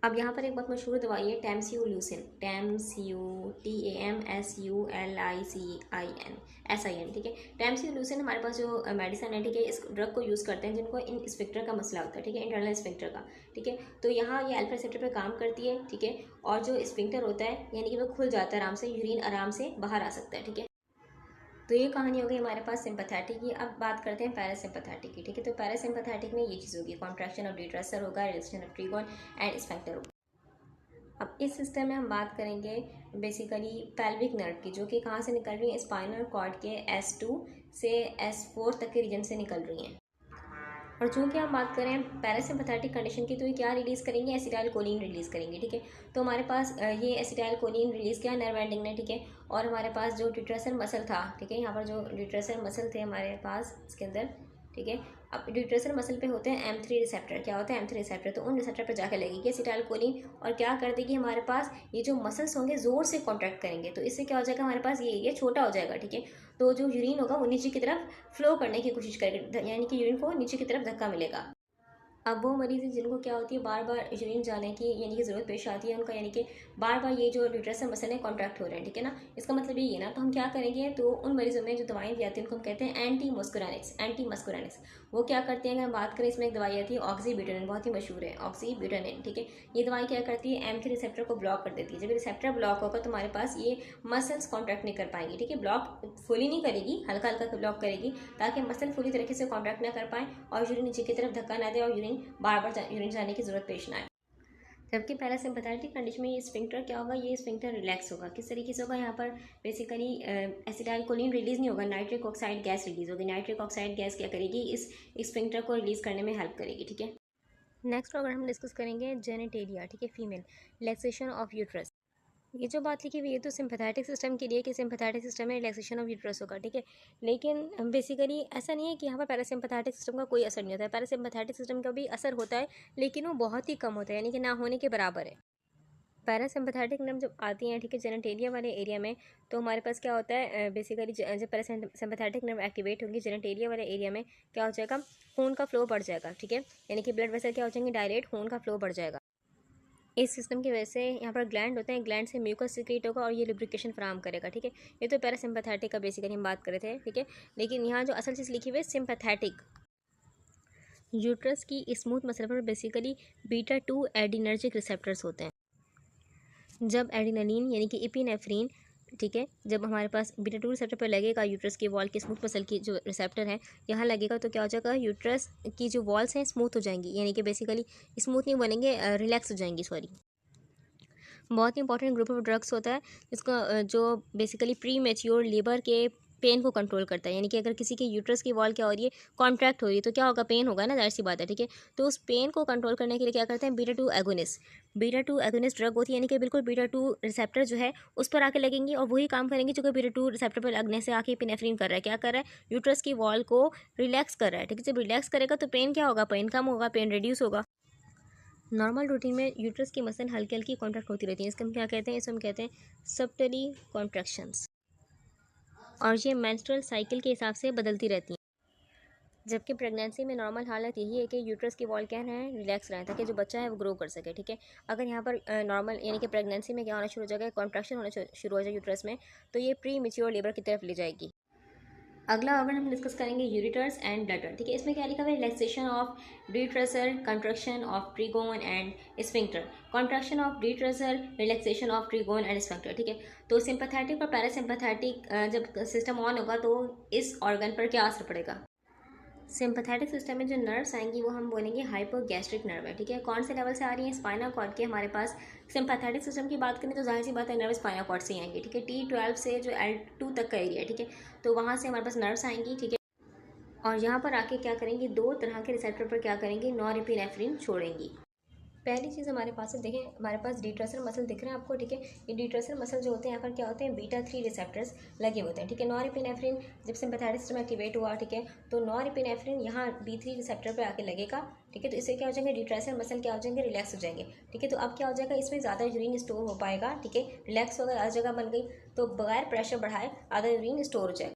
अब यहाँ पर एक बहुत मशहूर दवाई है टैमस्यूलूसिन, TAMSULICIN, ठीक है। टैमस्यूलूसिन हमारे पास जो मेडिसिन है, ठीक है, इस ड्रग को यूज़ करते हैं जिनको इन स्फिंक्टर का मसला होता है, ठीक है, इंटरनल स्फिंक्टर का, ठीक है। तो यहाँ ये अल्फा रिसेप्टर पर काम करती है, ठीक है, और जो स्फिंक्टर होता है यानी कि वो खुल जाता है आराम से, यूरिन आराम से बाहर आ सकता है, ठीक है। तो ये कहानी हो गई हमारे पास सिंपैथेटिक की। अब बात करते हैं पैरासिम्पैथेटिक की, ठीक है। तो पैरासिम्पैथेटिक में ये चीज़ होगी, कॉन्ट्रैक्शन ऑफ डिट्रेसर होगा, relaxation of trigone and sphincter होगा। अब इस सिस्टम में हम बात करेंगे बेसिकली पेल्विक नर्व की, जो कि कहाँ से निकल रही है, स्पाइनल कॉर्ड के S2 से S4 तक के रीजन से निकल रही हैं। और चूंकि हम बात करें पैरासिम्पैथेटिक कंडीशन की, तो ये क्या रिलीज़ करेंगे, एसिटाइलकोलिन रिलीज़ करेंगे, ठीक है। तो हमारे पास ये एसिटाइलकोलिन रिलीज़ किया नर्व एंडिंग ने, ठीक है। और हमारे पास जो डिट्रेसर मसल था, ठीक है, यहाँ पर जो डिट्रेसर मसल थे हमारे पास इसके अंदर, ठीक है। अब डिट्रेसर मसल पे होते हैं M3 रिसेप्टर, क्या होता है M3 रिसेप्टर, तो उन रिसेप्टर पर जाकर लगेगी एसिटाइलकोलिन और क्या कर देगी, हमारे पास ये जो मसल्स होंगे ज़ोर से कॉन्ट्रैक्ट करेंगे, तो इससे क्या हो जाएगा, हमारे पास ये एरिया छोटा हो जाएगा, ठीक है। तो जो यूरिन होगा वो नीचे की तरफ फ्लो करने की कोशिश करेगा, यानी कि यूरिन को नीचे की तरफ धक्का मिलेगा। अब वो मरीज़ हैं जिनको क्या होती है, बार बार यूरिन जाने की यानी कि ज़रूरत पेश आती है उनका, यानी कि बार बार ये जो डिट्रेसर मसल है कॉन्ट्रैक्ट हो रहे हैं, ठीक है ना। इसका मतलब ये है ना, तो हम क्या करेंगे, तो उन मरीजों में जो दवाएं दी जाती हैं उनको हम कहते हैं एंटी मस्कुरानिक्स। वो क्या करते हैं, अगर हम बात करें, इसमें एक दवाई आती है ऑक्सीब्यूटानिन, बहुत ही मशहूर है ऑक्सीब्यूटानिन, ठीक है। ये दवाई क्या करती है, M3 रिसेप्टर को ब्लॉक कर देती है। जब रिसेप्टर ब्लॉक होगा तो हमारे पास ये मसल्स कॉन्ट्रैक्ट नहीं कर पाएंगी, ठीक है। ब्लॉक फुली नहीं करेगी, हल्का हल्का ब्लॉक करेगी, ताकि मसल पूरी तरीके से कॉन्ट्रैक्ट ना कर पाए और यूरिन नीचे की तरफ धक्का ना दे और यूरिन बार बार यूरिन जाने की जरूरत पेश ना आए। जबकि पैरासिम्पैथेटिक कंडीशन में ये स्फिंक्टर क्या होगा, ये स्फिंक्टर रिलैक्स होगा। किस तरीके से होगा, यहाँ पर बेसिकली एसिटाइलकोलिन रिलीज़ नहीं होगा, नाइट्रिक ऑक्साइड गैस रिलीज़ होगी। नाइट्रिक ऑक्साइड गैस क्या करेगी, इस स्फिंक्टर को रिलीज़ करने में हेल्प करेगी, ठीक है। नेक्स्ट अगर हम डिस्कस करेंगे जेनिटेलिया, ठीक है, फीमेल, रिलैक्सेशन ऑफ यूट्रस। ये जो बात लिखी हुई है तो सिंपैथेटिक सिस्टम के लिए, कि सिंपैथेटिक सिस्टम में रिलैक्सेशन ऑफ यूट्रस होगा, ठीक है। लेकिन बेसिकली ऐसा नहीं है कि यहाँ पर पैरासिम्पैथेटिक सिस्टम का कोई असर नहीं होता है। पैरासिम्पैथेटिक सिस्टम का भी असर होता है, लेकिन वो बहुत ही कम होता है, यानी कि ना होने के बराबर है। पैरासिम्पैथेटिक नर्व जब आती हैं, ठीक है, जेनिटेलिया वाले एरिया में, तो हमारे पास क्या होता है, बेसिकली जब पैरासिम्पैथेटिक नर्व एक्टिवेट होंगी जेनिटेलिया वाले एरिया में, क्या हो जाएगा, खून का फ्लो बढ़ जाएगा, ठीक है। यानी कि ब्लड वेसल क्या हो जाएंगे, डायरेक्ट खून का फ्लो बढ़ जाएगा। इस सिस्टम की वजह से यहाँ पर ग्लैंड होते हैं, ग्लैंड से म्यूकस सिक्रीट होगा और ये लुब्रिकेशन फराहम करेगा, ठीक है। ये तो पैरासिम्पैथेटिक का बेसिकली हम बात कर रहे थे, ठीक है। लेकिन यहाँ जो असल चीज़ लिखी हुई है सिंपैथेटिक, यूट्रस की स्मूथ मसल पर बेसिकली बीटा 2 एडिनर्जिक रिसेप्टर्स होते हैं। जब एडिनालिन यानी कि इपिनेफ्रीन, ठीक है, जब हमारे पास बीटा 2 रिसेप्टर पर लगेगा, यूट्रस की वॉल की स्मूथ मसल की जो रिसेप्टर है यहाँ लगेगा, तो क्या हो जाएगा, यूट्रस की जो वॉल्स हैं स्मूथ हो जाएंगी, यानी कि बेसिकली स्मूथ नहीं बनेंगे, रिलैक्स हो जाएंगी, सॉरी। बहुत ही इंपॉर्टेंट ग्रुप ऑफ ड्रग्स होता है जिसका जो बेसिकली प्री मेच्योर लेबर के पेन को कंट्रोल करता है। यानी कि अगर किसी के यूट्रस की वॉल क्या हो रही है, कॉन्ट्रैक्ट हो रही है, तो क्या होगा, पेन होगा ना, जाहिर सी बात है, ठीक है। तो उस पेन को कंट्रोल करने के लिए क्या करते हैं, बीटा 2 एगोनिस्ट ड्रग होती है, यानी कि बिल्कुल बीटा 2 रिसेप्टर जो है उस पर आके लगेंगी और वही काम करेंगे जो कि बीटा 2 रिसेप्टर पर लगने से आके इपिनेफ्रीन कर रहा है, क्या कर रहा है, यूट्रस की वॉल को रिलैक्स कर रहा है, ठीक है। जब रिलैक्स करेगा तो पेन क्या होगा, पेन कम होगा, पेन रिड्यूस होगा। नॉर्मल रूटीन में यूट्रस की मसल हल्की हल्की कॉन्ट्रैक्ट होती रहती है, इसको हम क्या कहते हैं, इसको हम कहते हैं सबटली कॉन्ट्रैक्शंस, और ये मेंस्ट्रुअल साइकिल के हिसाब से बदलती रहती हैं। जबकि प्रेगनेंसी में नॉर्मल हालत यही है कि यूट्रस की वॉल क्या रहें, रिलैक्स रहें, ताकि जो बच्चा है वो ग्रो कर सके, ठीक है। अगर यहाँ पर नॉर्मल यानी कि प्रेगनेंसी में क्या होना शुरू हो जाएगा, कॉन्ट्रैक्शन होना शुरू हो जाए यूट्रस में, तो ये प्री मेच्योर लेबर की तरफ ले जाएगी। अगला ऑर्गन हम डिस्कस करेंगे यूरिटर्स एंड ब्लैडर, ठीक है। इसमें क्या लिखा हुआ है, relaxation of detrusor, contraction of trigone and sphincter, contraction of detrusor, relaxation of trigone and sphincter, ठीक है। तो सिंपैथेटिक और पैरासिम्पैथेटिक जब सिस्टम ऑन होगा तो इस ऑर्गन पर क्या असर पड़ेगा। सिंपैथेटिक सिस्टम में जो नर्व्स आएंगी वो हम बोलेंगे हाइपोगैस्ट्रिक नर्व है, ठीक है। कौन से लेवल से आ रही है, स्पाइनल कॉर्ड के हमारे पास। सिंपैथेटिक सिस्टम की बात करें तो जाहिर सी बात है नर्व स्पाइनल कॉर्ड से ही आएंगी, ठीक है। T12 से जो L2 तक का एरिया है, ठीक है, तो वहाँ से हमारे पास नर्व्स आएंगी, ठीक है। और यहाँ पर आके क्या करेंगी, दो तरह के रिसेप्टर पर क्या करेंगी, नॉरएपिनेफ्रिन छोड़ेंगी। पहली चीज़ हमारे पास है, देखें हमारे पास डिट्रेसर मसल दिख रहे हैं आपको, ठीक है। ये डिट्रेसर मसल जो होते हैं यहाँ पर क्या होते हैं, बीटा 3 रिसेप्टर्स लगे होते हैं, ठीक है। नॉरएपिनेफ्रिन जब सिम्पैथेटिक सिस्टम एक्टिवेट हुआ, ठीक है, तो नॉरएपिनेफ्रिन यहाँ B3 रिसेप्टर पर आके लगेगा, ठीक है। तो इससे क्या हो जाएगा, डिट्रेसर मसल क्या हो जाएंगे, रिलैक्स हो जाएंगे, ठीक है। तो अब क्या हो जाएगा, इसमें ज़्यादा यूरिन स्टोर हो पाएगा, ठीक है। रिलैक्स हो गया, हर जगह बन गई, तो बगैर प्रेशर बढ़ाए आधा यूरिन स्टोर हो जाएगा।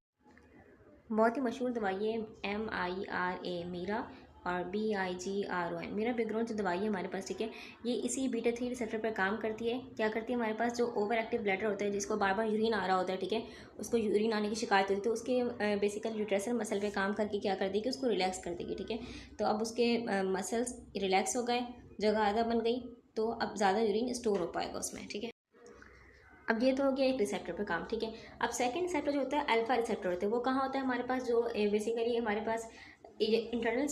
बहुत ही मशहूर दवाई है MIRA मीरा, और BIGRON मीरा बैकग्राउंड जो दवाई है हमारे पास, ठीक है, ये इसी बीटा 3 रिसेप्टर पर काम करती है। क्या करती है, हमारे पास जो ओवर एक्टिव ब्लैडर होता है, जिसको बार बार यूरिन आ रहा होता है, ठीक है, उसको यूरिन आने की शिकायत होती है, तो उसके बेसिकली यूट्रेसर मसल पे काम करके क्या कर देगी, उसको रिलैक्स कर देगी, ठीक है। तो अब उसके मसल्स रिलैक्स हो गए, जगह आधा बन गई, तो अब ज़्यादा यूरिन स्टोर हो पाएगा उसमें, ठीक है। अब ये तो हो गया एक रिसेप्टर पे काम, ठीक है। अब सेकंड रिसेप्टर जो होता है अल्फा रिसेप्टर होता है, वो कहाँ होता है हमारे पास, जो बेसिकली हमारे पास इंटरनल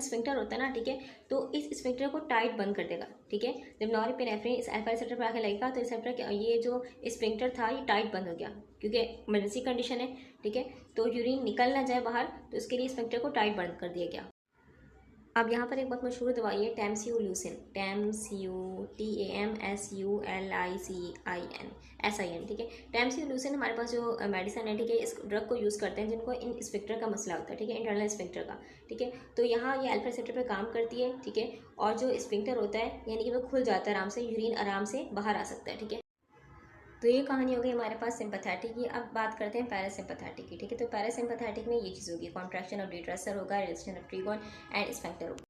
स्फिंक्टर होता है ना, ठीक है। तो इस स्फिंक्टर को टाइट बंद कर देगा, ठीक है। जब नॉरएपिनेफ्रिन इस अल्फा रिसेप्टर पर आके लगेगा, तो रिसेप्टर ये जो स्फिंक्टर था ये टाइट बंद हो गया, क्योंकि इमरजेंसी कंडीशन है, ठीक है। तो यूरिन निकल ना जाए बाहर, तो इसके लिए स्फिंक्टर को टाइट बंद कर दिया गया। अब यहाँ पर एक बहुत मशहूर दवाई है टैमस्यूलूसिन, TAMSULICIN, ठीक है। टैमस्यूलूसिन हमारे पास जो मेडिसिन है, ठीक है, इस ड्रग को यूज़ करते हैं जिनको इन स्फिंक्टर का मसला होता है, ठीक है, इंटरनल स्फिंक्टर का, ठीक है। तो यहाँ ये अल्फा रिसेप्टर पे काम करती है, ठीक है, और जो स्फिंक्टर होता है यानी कि वो खुल जाता है आराम से, यूरिन आराम से बाहर आ सकता है, ठीक है। तो ये कहानी हो गई हमारे पास सिंपैथेटिक की। अब बात करते हैं पैरासिम्पैथेटिक की, ठीक है। तो पैरासिम्पैथेटिक में ये चीज़ होगी, कॉन्ट्रैक्शन ऑफ डिट्रेसर होगा, relaxation of trigone and sphincter होगा।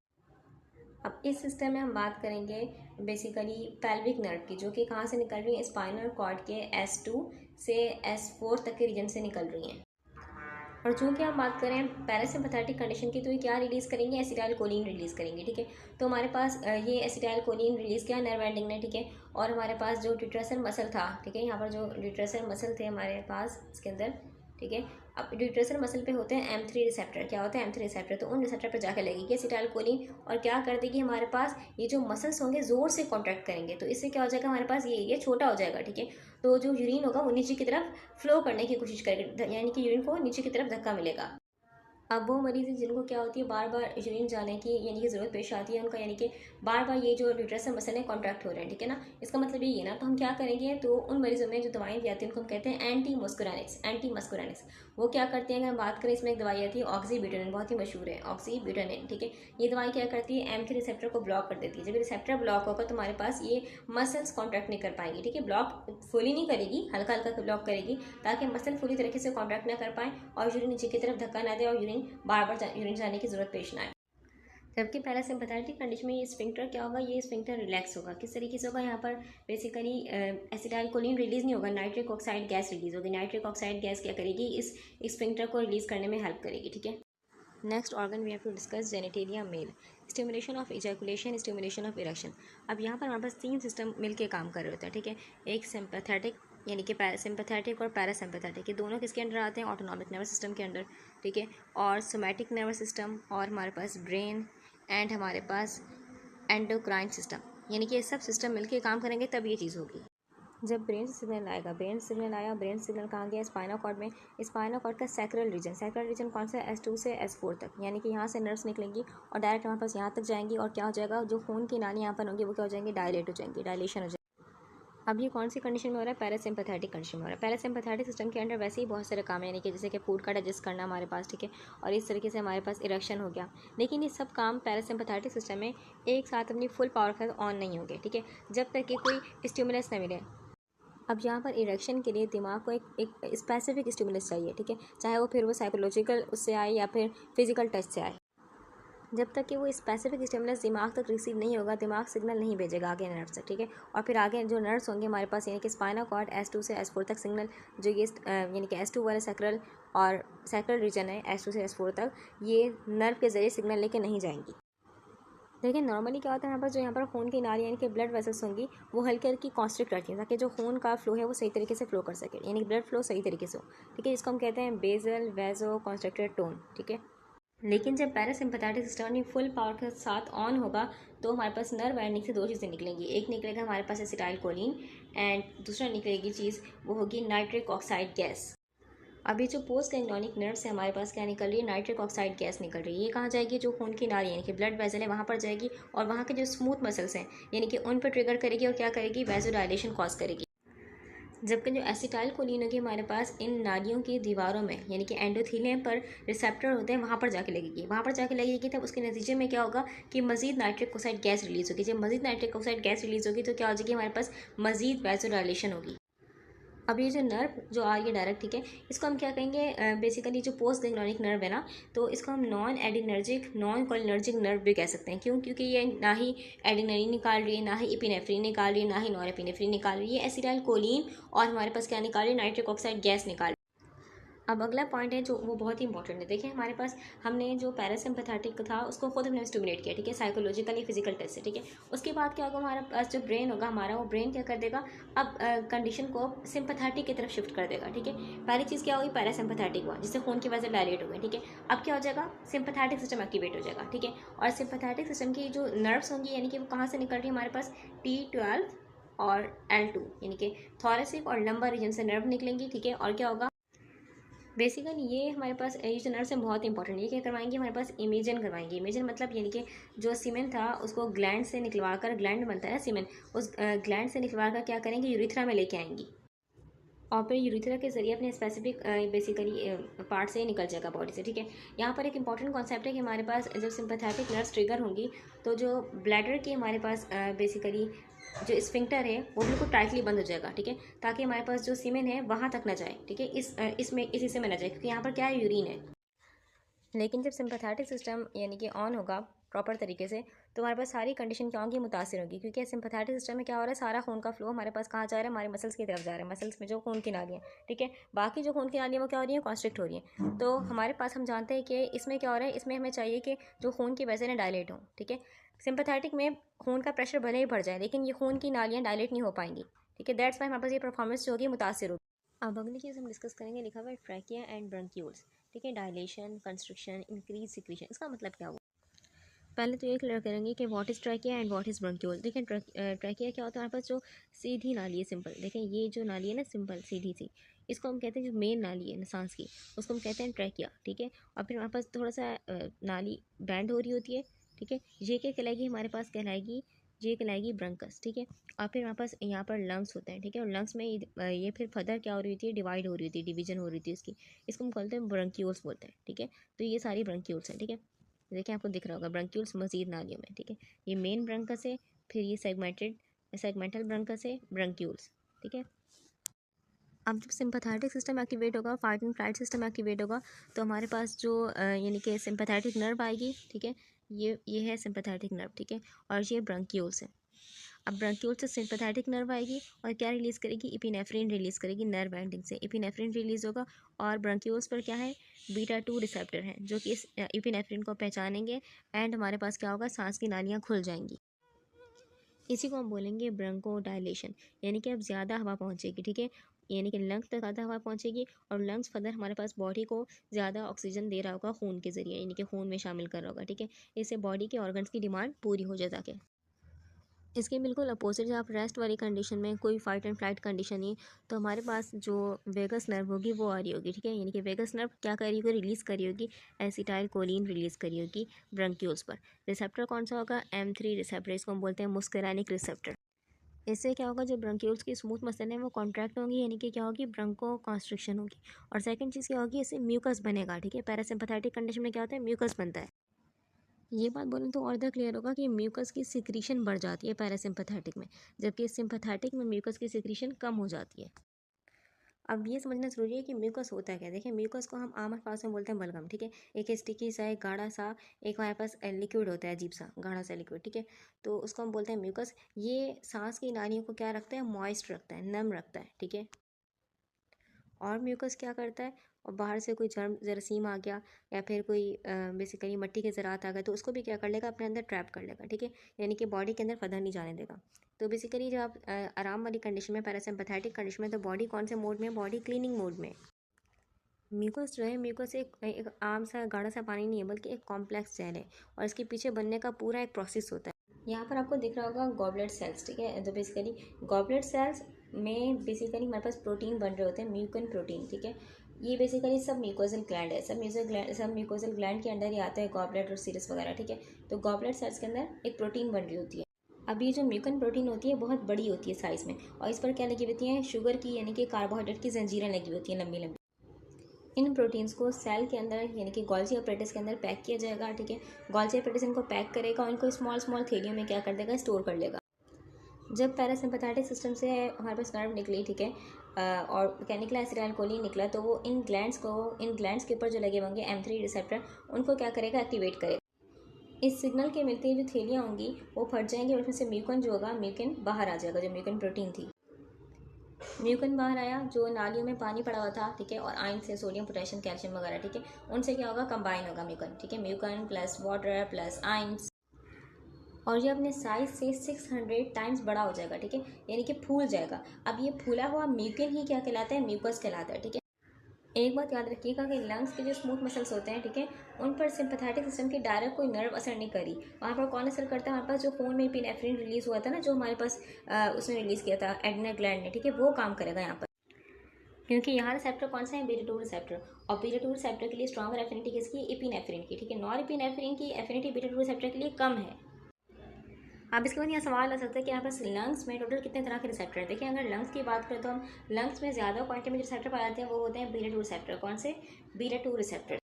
अब इस सिस्टम में हम बात करेंगे बेसिकली पेल्विक नर्व की, जो कि कहाँ से निकल रही है, स्पाइनल कॉर्ड के S2 से S4 तक के रीजन से निकल रही हैं। और चूंकि हम बात करें पैरासिम्पैथेटिक कंडीशन की, तो ये क्या रिलीज़ करेंगे, एसिटाइल कोलिन रिलीज़ करेंगे, ठीक है। तो हमारे पास ये एसिटाइल कोलिन रिलीज़ किया नर्व एंडिंग ने, ठीक है। और हमारे पास जो डिट्रेसर मसल था, ठीक है, यहाँ पर जो डिट्रेसर मसल थे हमारे पास इसके अंदर, ठीक है। अब डिट्रेसर मसल पे होते हैं M3 रिसेप्टर, क्या होता है M3 रिसेप्टर, तो उन रिसेप्टर पर जाकर लगेगी एसिटाइलकोलिन, और क्या कर देगी, हमारे पास ये जो मसल्स होंगे ज़ोर से कॉन्ट्रैक्ट करेंगे, तो इससे क्या हो जाएगा, हमारे पास ये एरिया छोटा हो जाएगा, ठीक है। तो जो यूरिन होगा वो नीचे की तरफ फ्लो करने की कोशिश करेगा, यानी कि यूरिन को नीचे की तरफ धक्का मिलेगा। अब वो मरीज़ जिनको क्या होती है, बार बार यूरिन जाने की यानी कि ज़रूरत पेश आती है उनका, यानी कि बार बार ये जो डिट्रेसर मसल है कॉन्ट्रैक्ट हो रहे हैं, ठीक है ना। इसका मतलब ये है ना, तो हम क्या करेंगे, तो उन मरीजों में जो दवाएं दी जाती हैं उनको हम कहते हैं एंटी मस्कुरानिक्स। वो क्या करते हैं, अगर हम बात करें, इसमें एक दवाई आती है ऑक्सीब्यूटानिन, बहुत ही मशहूर है ऑक्सीब्यूटानिन, ठीक है। ये दवाई क्या करती है, M3 रिसेप्टर को ब्लॉक कर देती है। जब रिसेप्टर ब्लॉक होगा तो हमारे पास ये मसल्स कॉन्ट्रैक्ट नहीं कर पाएंगी, ठीक है। ब्लॉक फुली नहीं करेगी, हल्का हल्का ब्लॉक करेगी, ताकि मसल पूरी तरीके से कॉन्ट्रैक्ट ना कर पाए और यूरिन नीचे की तरफ धक्का ना दे और यूरिन बार बार यूरिन जाने की जरूरत पेश ना आए। जबकि पैरासिम्पैथेटिक कंडीशन में ये स्फिंक्टर क्या होगा, ये स्फिंक्टर रिलैक्स होगा। किस तरीके से होगा, यहाँ पर बेसिकली एसिटाइलकोलिन रिलीज नहीं होगा, नाइट्रिक ऑक्साइड गैस रिलीज होगी। नाइट्रिक ऑक्साइड गैस क्या करेगी, इस स्फिंक्टर को रिलीज करने में हेल्प करेगी, ठीक है। Next organ we have to discuss genitalia male, stimulation of ejaculation, stimulation of erection. अब यहाँ पर हमारे पास 3 सिस्टम मिलके काम कर रहे होते हैं, ठीक है। एक सिंपैथेटिक यानी कि सिंपैथेटिक और पैरासिम्पैथेटिक, ये दोनों किसके अंडर आते हैं, ऑटोनॉमिक नर्वस सिस्टम के अंडर, ठीक है। और सोमैटिक नर्वस सिस्टम, और हमारे पास ब्रेन एंड हमारे पास एंडोक्राइन सिस्टम, यानी कि ये सब सिस्टम मिलके काम करेंगे तब ये चीज़ होगी। जब ब्रेन से सिग्नल आएगा, ब्रेन सिग्नल आया, ब्रेन सिग्नल कहाँ गया, स्पाइनल कॉर्ड में। स्पाइनल कॉर्ड का सैक्रल रीजन कौन सा है, S2 से S4 तक, यानी कि यहाँ से नर्व्स निकलेंगी और डायरेक्ट हमारे पास यहाँ तक जाएंगी, और क्या हो जाएगा, जो खून की नाली यहाँ पर होंगी वो क्या हो जाएंगी, डायलेट हो जाएंगी, डायलेशन हो जाएगी। अब ये कौन सी कंडीशन में हो रहा है, पैरासिम्पैथेटिक कंडीशन में हो रहा है। पैरासिम्पैथेटिक सिस्टम के अंदर वैसे ही बहुत सारे काम है, यानी कि जैसे कि फूड का डाइजेस्ट करना हमारे पास, ठीक है, और इस तरीके से हमारे पास इरेक्शन हो गया। लेकिन ये सब काम पैरासिम्पैथेटिक सिस्टम में एक साथ अपनी फुल पावर के साथ ऑन नहीं होंगे, ठीक है, जब तक कि कोई स्टिमुलस न मिले। अब यहाँ पर इरेक्शन के लिए दिमाग को एक स्पेसिफिक स्टिमुलस चाहिए, ठीक है, चाहे वो फिर वो साइकोलॉजिकल उससे आए या फिर फिजिकल टच से आए। जब तक कि वो स्पेसिफिक स्टिमुलस दिमाग तक रिसीव नहीं होगा, दिमाग सिग्नल नहीं भेजेगा आगे नर्व से, ठीक है। और फिर आगे जो नर्व्स होंगे हमारे पास, यानी कि स्पाइनल कॉर्ड S2 से S4 तक सिग्नल, जो ये यानी कि S2 वाला सैक्रल और सैक्रल रीजन है S2 से S4 तक, ये नर्व के जरिए सिग्नल लेके नहीं जाएंगी। लेकिन नॉर्मली क्या होता है, यहाँ पर खून की नाली यानी कि ब्लड वेसल्स होंगी, वो हल्की हल्की कॉन्स्ट्रिक्ट करती हैं, ताकि जो खून का फ्लो है वो सही तरीके से फ्लो कर सके, यानी कि ब्लड फ्लो सही तरीके से हो, ठीक है, जिसको हम कहते हैं बेजल वेजो कॉन्स्ट्रिक्टेड टोन, ठीक है। लेकिन जब पैरासिम्पैथेटिक सिस्टम फुल पावर के साथ ऑन होगा, तो हमारे पास नर्व एंडिंग से 2 चीज़ें निकलेंगी। एक निकलेगा हमारे पास एसिटाइलकोलिन, एंड दूसरा निकलेगी चीज़ वो होगी नाइट्रिक ऑक्साइड गैस। अभी जो पोस्ट गैंग्लियोनिक नर्व से हमारे पास क्या निकल रही है, नाइट्रिक ऑक्साइड गैस निकल रही है। ये कहाँ जाएगी, जो खून की नाली यानी कि ब्लड वेसल है वहाँ पर जाएगी, और वहाँ के जो स्मूथ मसल्स हैं यानी कि उन पर ट्रिगर करेगी और क्या करेगी, वैसो डायलेशन कॉज करेगी। जबकि जो एसिटाइल कोलिन होगी हमारे पास इन नालियों की दीवारों में यानी कि एंडोथीलियम पर रिसेप्टर होते हैं, वहाँ पर जाके लगेगी। वहाँ पर जाके लगेगी तब उसके नतीजे में क्या होगा कि मजीद नाइट्रिक ऑक्साइड गैस रिलीज होगी। जब मजीद नाइट्रिक ऑक्साइड गैस रिलीज होगी तो क्या हो जाएगी, हमारे पास मजीद वैसोडाइलेशन होगी। अब ये जो नर्व जो आ रही है डायरेक्ट, ठीक है, इसको हम क्या कहेंगे, बेसिकली जो पोस्ट गैंग्लियोनिक नर्व है ना, तो इसको हम non adrenergic non cholinergic nerve भी कह सकते हैं। क्यों, क्योंकि ये ना ही एडिनरीन निकाल रही है, ना ही इपिनेफ्रिन निकाल रही है, ना ही नॉर एपिनेफ्रिन निकाल रही है। ये एसिटाइल कोलिन और हमारे पास क्या निकाल रही है, नाइट्रिक ऑक्साइड गैस निकाल। अब अगला पॉइंट है जो वो बहुत ही इंपॉर्टेंट है। देखिए हमारे पास हमने जो पैरासिम्पैथेटिक था उसको खुद हमने स्टिमुलेट किया, ठीक है, साइकोलॉजिकली फिजिकल टेस्ट से, ठीक है। उसके बाद क्या होगा, हमारे पास जो ब्रेन होगा हमारा, वो ब्रेन क्या कर देगा, अब कंडीशन को सिंपैथेटिक की तरफ शिफ्ट कर देगा, ठीक है। पहली चीज़ क्या होगी, पैरासिम्पैथेटिक हुआ जिससे खून की वजह डायलेट हो गई, ठीक है। अब क्या हो जाएगा, सिंपैथेटिक सिस्टम एक्टिवेट हो जाएगा, ठीक है। और सिंपैथेटिक सिस्टम की जो नर्व्स होंगी यानी कि वो कहाँ से निकल रही है, हमारे पास T12 और L2 यानी कि थॉरेसिक और लंबर रीजन से नर्व निकलेंगी, ठीक है। और क्या होगा, बेसिकली ये हमारे पास ये जो नर्व्स हैं बहुत इंपॉर्टेंट है। ये क्या करवाएंगे, हमारे पास इमेजन करवाएंगे। इमेजन मतलब यानी कि जो सीमेन था उसको ग्लैंड से निकलवा कर, ग्लैंड बनता है ना सीमेन, उस ग्लैंड से निकलवा कर क्या करेंगे, यूरिथ्रा में लेके आएंगी, और फिर यूरिथ्रा के जरिए अपने स्पेसिफिक बेसिकली पार्ट से निकल जाएगा बॉडी से, ठीक है। यहाँ पर एक इंपॉर्टेंट कॉन्सेप्ट है कि हमारे पास जब सिंपैथेटिक नर्व्स ट्रिगर होंगी तो जो ब्लैडर की हमारे पास बेसिकली जो स्फिंक्टर है वो बिल्कुल टाइटली बंद हो जाएगा, ठीक है, ताकि हमारे पास जो सीमेन है वहाँ तक ना जाए, ठीक है, इसमें इस हिस्से में ना जाए, क्योंकि यहाँ पर क्या है, यूरिन है। लेकिन जब सिंपैथेटिक सिस्टम यानी कि ऑन होगा प्रॉपर तरीके से, तो हमारे पास सारी कंडीशन क्या होंगी, मुतासिर होगी। क्योंकि सिंपैथेटिक सिस्टम में क्या हो रहा है, सारा खून का फ्लो हमारे पास कहाँ जा रहा है, हमारे मसल्स की तरफ जा रहा है, मसल्स में जो खून की नालियाँ, ठीक है। बाकी जो खून की नालियाँ वो क्या हो रही है, कॉन्स्ट्रिक्ट हो रही है। तो हमारे पास हम जानते हैं कि इसमें क्या हो रहा है, इसमें हमें चाहिए कि जो खून की वजह डायलेट हो, ठीक है। सिंपैथेटिक में खून का प्रेशर भले ही बढ़ जाए लेकिन ये खून की नालियाँ डायलेट नहीं हो पाएंगी, ठीक है। दैट्स वाई हमारे पास ये परफॉर्मेंस जो होगी मुतासिर होगी। अब अगली चीज़ हम डिस्कस करेंगे, लिखा हुआ है ट्रैकिया एंड ब्रंक्यूल्स, ठीक है, डायलेशन, कंस्ट्रक्शन, इंक्रीज सिक्रीशन। इसका मतलब क्या हुआ, पहले तो ये क्लियर करेंगे कि what is trachea and what is bronchiole. देखिए ट्रैकिया क्या होता है, हमारे पास जो सीधी नाली है, सिंपल, देखें ये जो नाली है ना सिंपल सीधी सी, इसको हम कहते हैं, जो मेन नाली है सांस की, उसको हम कहते हैं ट्रैकिया, ठीक है। और फिर हमारे पास थोड़ा सा नाली बैंड हो रही होती है, ठीक है, ये क्या कहलाएगी, हमारे पास कहलाएगी, ये कहलाएगी ब्रंकस, ठीक है। और फिर हमारे पास यहाँ पर लंग्स होते हैं, ठीक है, और लंग्स में ये फिर फर्दर क्या हो रही होती है, डिवाइड हो रही होती है, डिवीजन हो रही होती है इसकी, इसको हम बोलते हैं ब्रंक्यूल्स बोलते हैं, ठीक है। तो ये सारी ब्रंक्यूल्स हैं, ठीक है। देखिए आपको दिख रहा होगा ब्रंक्यूल्स मजीद नालियों में, ठीक है। ये मेन ब्रंकस है, फिर ये सेगमेंटल ब्रंकस है, ब्रंक्यूल्स, ठीक है। अब जब सिंपैथेटिक सिस्टम एक्टिवेट होगा, fight and flight system activate होगा, तो हमारे पास जो यानी कि सिंपैथेटिक नर्व आएगी, ठीक है, ये है सिंपैथेटिक नर्व, ठीक है, और ये ब्रंक्यूल्स है। अब ब्रंक्यूल से सिंपैथेटिक नर्व आएगी और क्या रिलीज़ करेगी, इपिनेफ्रिन रिलीज़ करेगी नर्व एंडिंग से, इपिनेफ्रिन रिलीज़ होगा, और ब्रंक्यूल्स पर क्या है, बीटा 2 रिसेप्टर हैं जो कि इस इपिनेफ्रिन को पहचानेंगे, एंड हमारे पास क्या होगा, सांस की नालियाँ खुल जाएंगी। इसी को हम बोलेंगे ब्रंको डायलेशन, यानी कि अब ज़्यादा हवा पहुँचेगी, ठीक है, यानी कि लंग्स तक ज़्यादा हवा पहुँचेगी, और लंग्स फर्दर हमारे पास बॉडी को ज़्यादा ऑक्सीजन दे रहा होगा खून के ज़रिए, यानी कि खून में शामिल कर रहा होगा, ठीक है। इससे बॉडी के ऑर्गन्स की डिमांड पूरी हो जाए ताकि। इसके बिल्कुल अपोजिट, जब आप रेस्ट वाली कंडीशन में, कोई फाइट एंड फ्लाइट कंडीशन ही, तो हमारे पास जो वेगस नर्व होगी वो आ रही होगी, ठीक है, यानी कि वेगस नर्व क्या कर रही होगी, रिलीज़ करी होगी, एसिटाइल कोलिन रिलीज़ करी होगी ब्रंक्यूल्स पर। रिसेप्टर कौन सा होगा, M3 रिसेप्टर, इसको हम बोलते हैं मुस्करानिक रिसेप्टर। इससे क्या होगा, जो ब्रंक्यूल्स की स्मूथ मसल है वो कॉन्ट्रैक्ट होंगी, यानी कि क्या होगी, ब्रंको कॉन्स्ट्रिक्शन होगी। और सेकंड चीज़ क्या होगी, इससे म्यूकस बनेगा, ठीक है। पैरासिम्पैथेटिक कंडीशन में क्या होता है, म्यूकस बनता है। ये बात बोलें तो और ज़्यादा क्लियर होगा कि म्यूकस की सिक्रीशन बढ़ जाती है पैरासिम्पैथेटिक में, जबकि सिम्पैथेटिक में म्यूकस की सिक्रीशन कम हो जाती है। अब ये समझना ज़रूरी है कि म्यूकस होता है क्या। देखिए म्यूकस को हम आम अल्फाज में बोलते हैं बलगम, ठीक है, एक स्टिकी सा, एक गाढ़ा सा, एक हमारे पास लिक्विड होता है अजीब सा गाढ़ा सा लिक्विड, ठीक है, तो उसको हम बोलते हैं म्यूकस। ये सांस की नालियों को क्या रखता है, मॉइस्ट रखता है, नम रखता है, ठीक है। और म्यूकस क्या करता है, और बाहर से कोई जरासीम आ गया या फिर कोई बेसिकली मिट्टी के ज़रात आ गए तो उसको भी क्या कर लेगा, अपने अंदर ट्रैप कर लेगा, ठीक है, यानी कि बॉडी के अंदर फर्दर नहीं जाने देगा। तो बेसिकली जब आप आराम वाली कंडीशन में, पैरासिम्पैथेटिक कंडीशन में, तो बॉडी कौन से मोड में है, बॉडी क्लीनिंग मोड में। म्यूकस जो है, म्यूकस एक आम सा गाढ़ा सा पानी नहीं है, बल्कि एक कॉम्प्लेक्स जेल है, और इसके पीछे बनने का पूरा एक प्रोसेस होता है। यहाँ पर आपको दिख रहा होगा गॉबलेट सेल्स, ठीक है, तो बेसिकली गॉबलेट सेल्स में बेसिकली हमारे पास प्रोटीन बन रहे होते हैं, म्यूकन प्रोटीन, ठीक है। ये बेसिकली सब म्यूकोजल ग्लैंड है, सब म्यूकोजल ग्लैंड के अंडर ही आता है गॉबलेट और सीरस वगैरह, ठीक है। तो गॉबलेट सेल्स के अंदर एक प्रोटीन बन रही होती है। अब ये जो म्यूकन प्रोटीन होती है बहुत बड़ी होती है साइज़ में, और इस पर क्या लगी होती हैं, शुगर की यानी कि कार्बोहाइड्रेट की जंजीरें लगी होती हैं लंबी लंबी। इन प्रोटीन्स को सेल के अंदर यानी कि गोल्जी अपरेटस के अंदर पैक किया जाएगा, ठीक है। गोल्जी अपरेटस इनको पैक करेगा और इनको स्मॉल स्मॉल थैलियों में क्या कर देगा, स्टोर कर लेगा। जब पैरासिम्पैथेटिक सिस्टम से हमारे पास नर्व निकली, ठीक है, और क्या निकला, एसिटाइलकोलिन निकला, तो वो इन ग्लैंड्स के ऊपर जो लगे होंगे M3 रिसेप्टर, उनको क्या करेगा, एक्टिवेट करेगा। इस सिग्नल के मिलते ही जो थैलियाँ होंगी वो फट जाएंगी और उसमें से म्यूकन जो होगा, म्यूकन बाहर आ जाएगा, जो म्यूकन प्रोटीन थी। म्यूकन बाहर आया, जो नालियों में पानी पड़ा हुआ था, ठीक है, और आयन से सोडियम पोटेशियम कैल्शियम वगैरह, ठीक है, उनसे क्या होगा, कंबाइन होगा म्यूकन, ठीक है, म्यूकन प्लस वाटर प्लस आयन्स, और ये अपने साइज से 600 टाइम्स बड़ा हो जाएगा, ठीक है, यानी कि फूल जाएगा। अब ये फूला हुआ म्यूकन ही क्या कहलाता है, म्यूकस कहलाता है, ठीक है। एक बात याद रखिएगा कि लंग्स के जो स्मूथ मसल्स होते हैं, ठीक है, उन पर सिंपैथेटिक सिस्टम की डायरेक्ट कोई नर्व असर नहीं करी। वहाँ पर कौन असर करता है, हमारे पास जो खून में एपिनेफ्रिन रिलीज हुआ था ना, जो हमारे पास उसने रिलीज़ किया था एड्रिनल ग्लैंड ने, ठीक है, वो काम करेगा यहाँ पर, क्योंकि यहाँ रिसेप्टर कौन सा है, बीटा 2 रिसेप्टर, और बीटा 2 रिसेप्टर के लिए स्ट्रॉन्गर एफिनिटी किसकी, एपिनेफ्रिन की, ठीक है। नॉर एपिनेफ्रिन की एफिनिटी बीटा 2 रिसेप्टर के लिए कम है। अब इसके बाद यहाँ सवाल आ सकता है कि यहाँ पर लंग्स में टोटल कितने तरह के रिसेप्टर हैं। देखिए, अगर लंग्स की बात करें तो हम लंग्स में ज़्यादा क्वांटिटी में जो रिसेप्टर पाए जाते हैं वो होते हैं बीटा 2 रिसेप्टर। कौन से, बीटा 2 रिसेप्टर।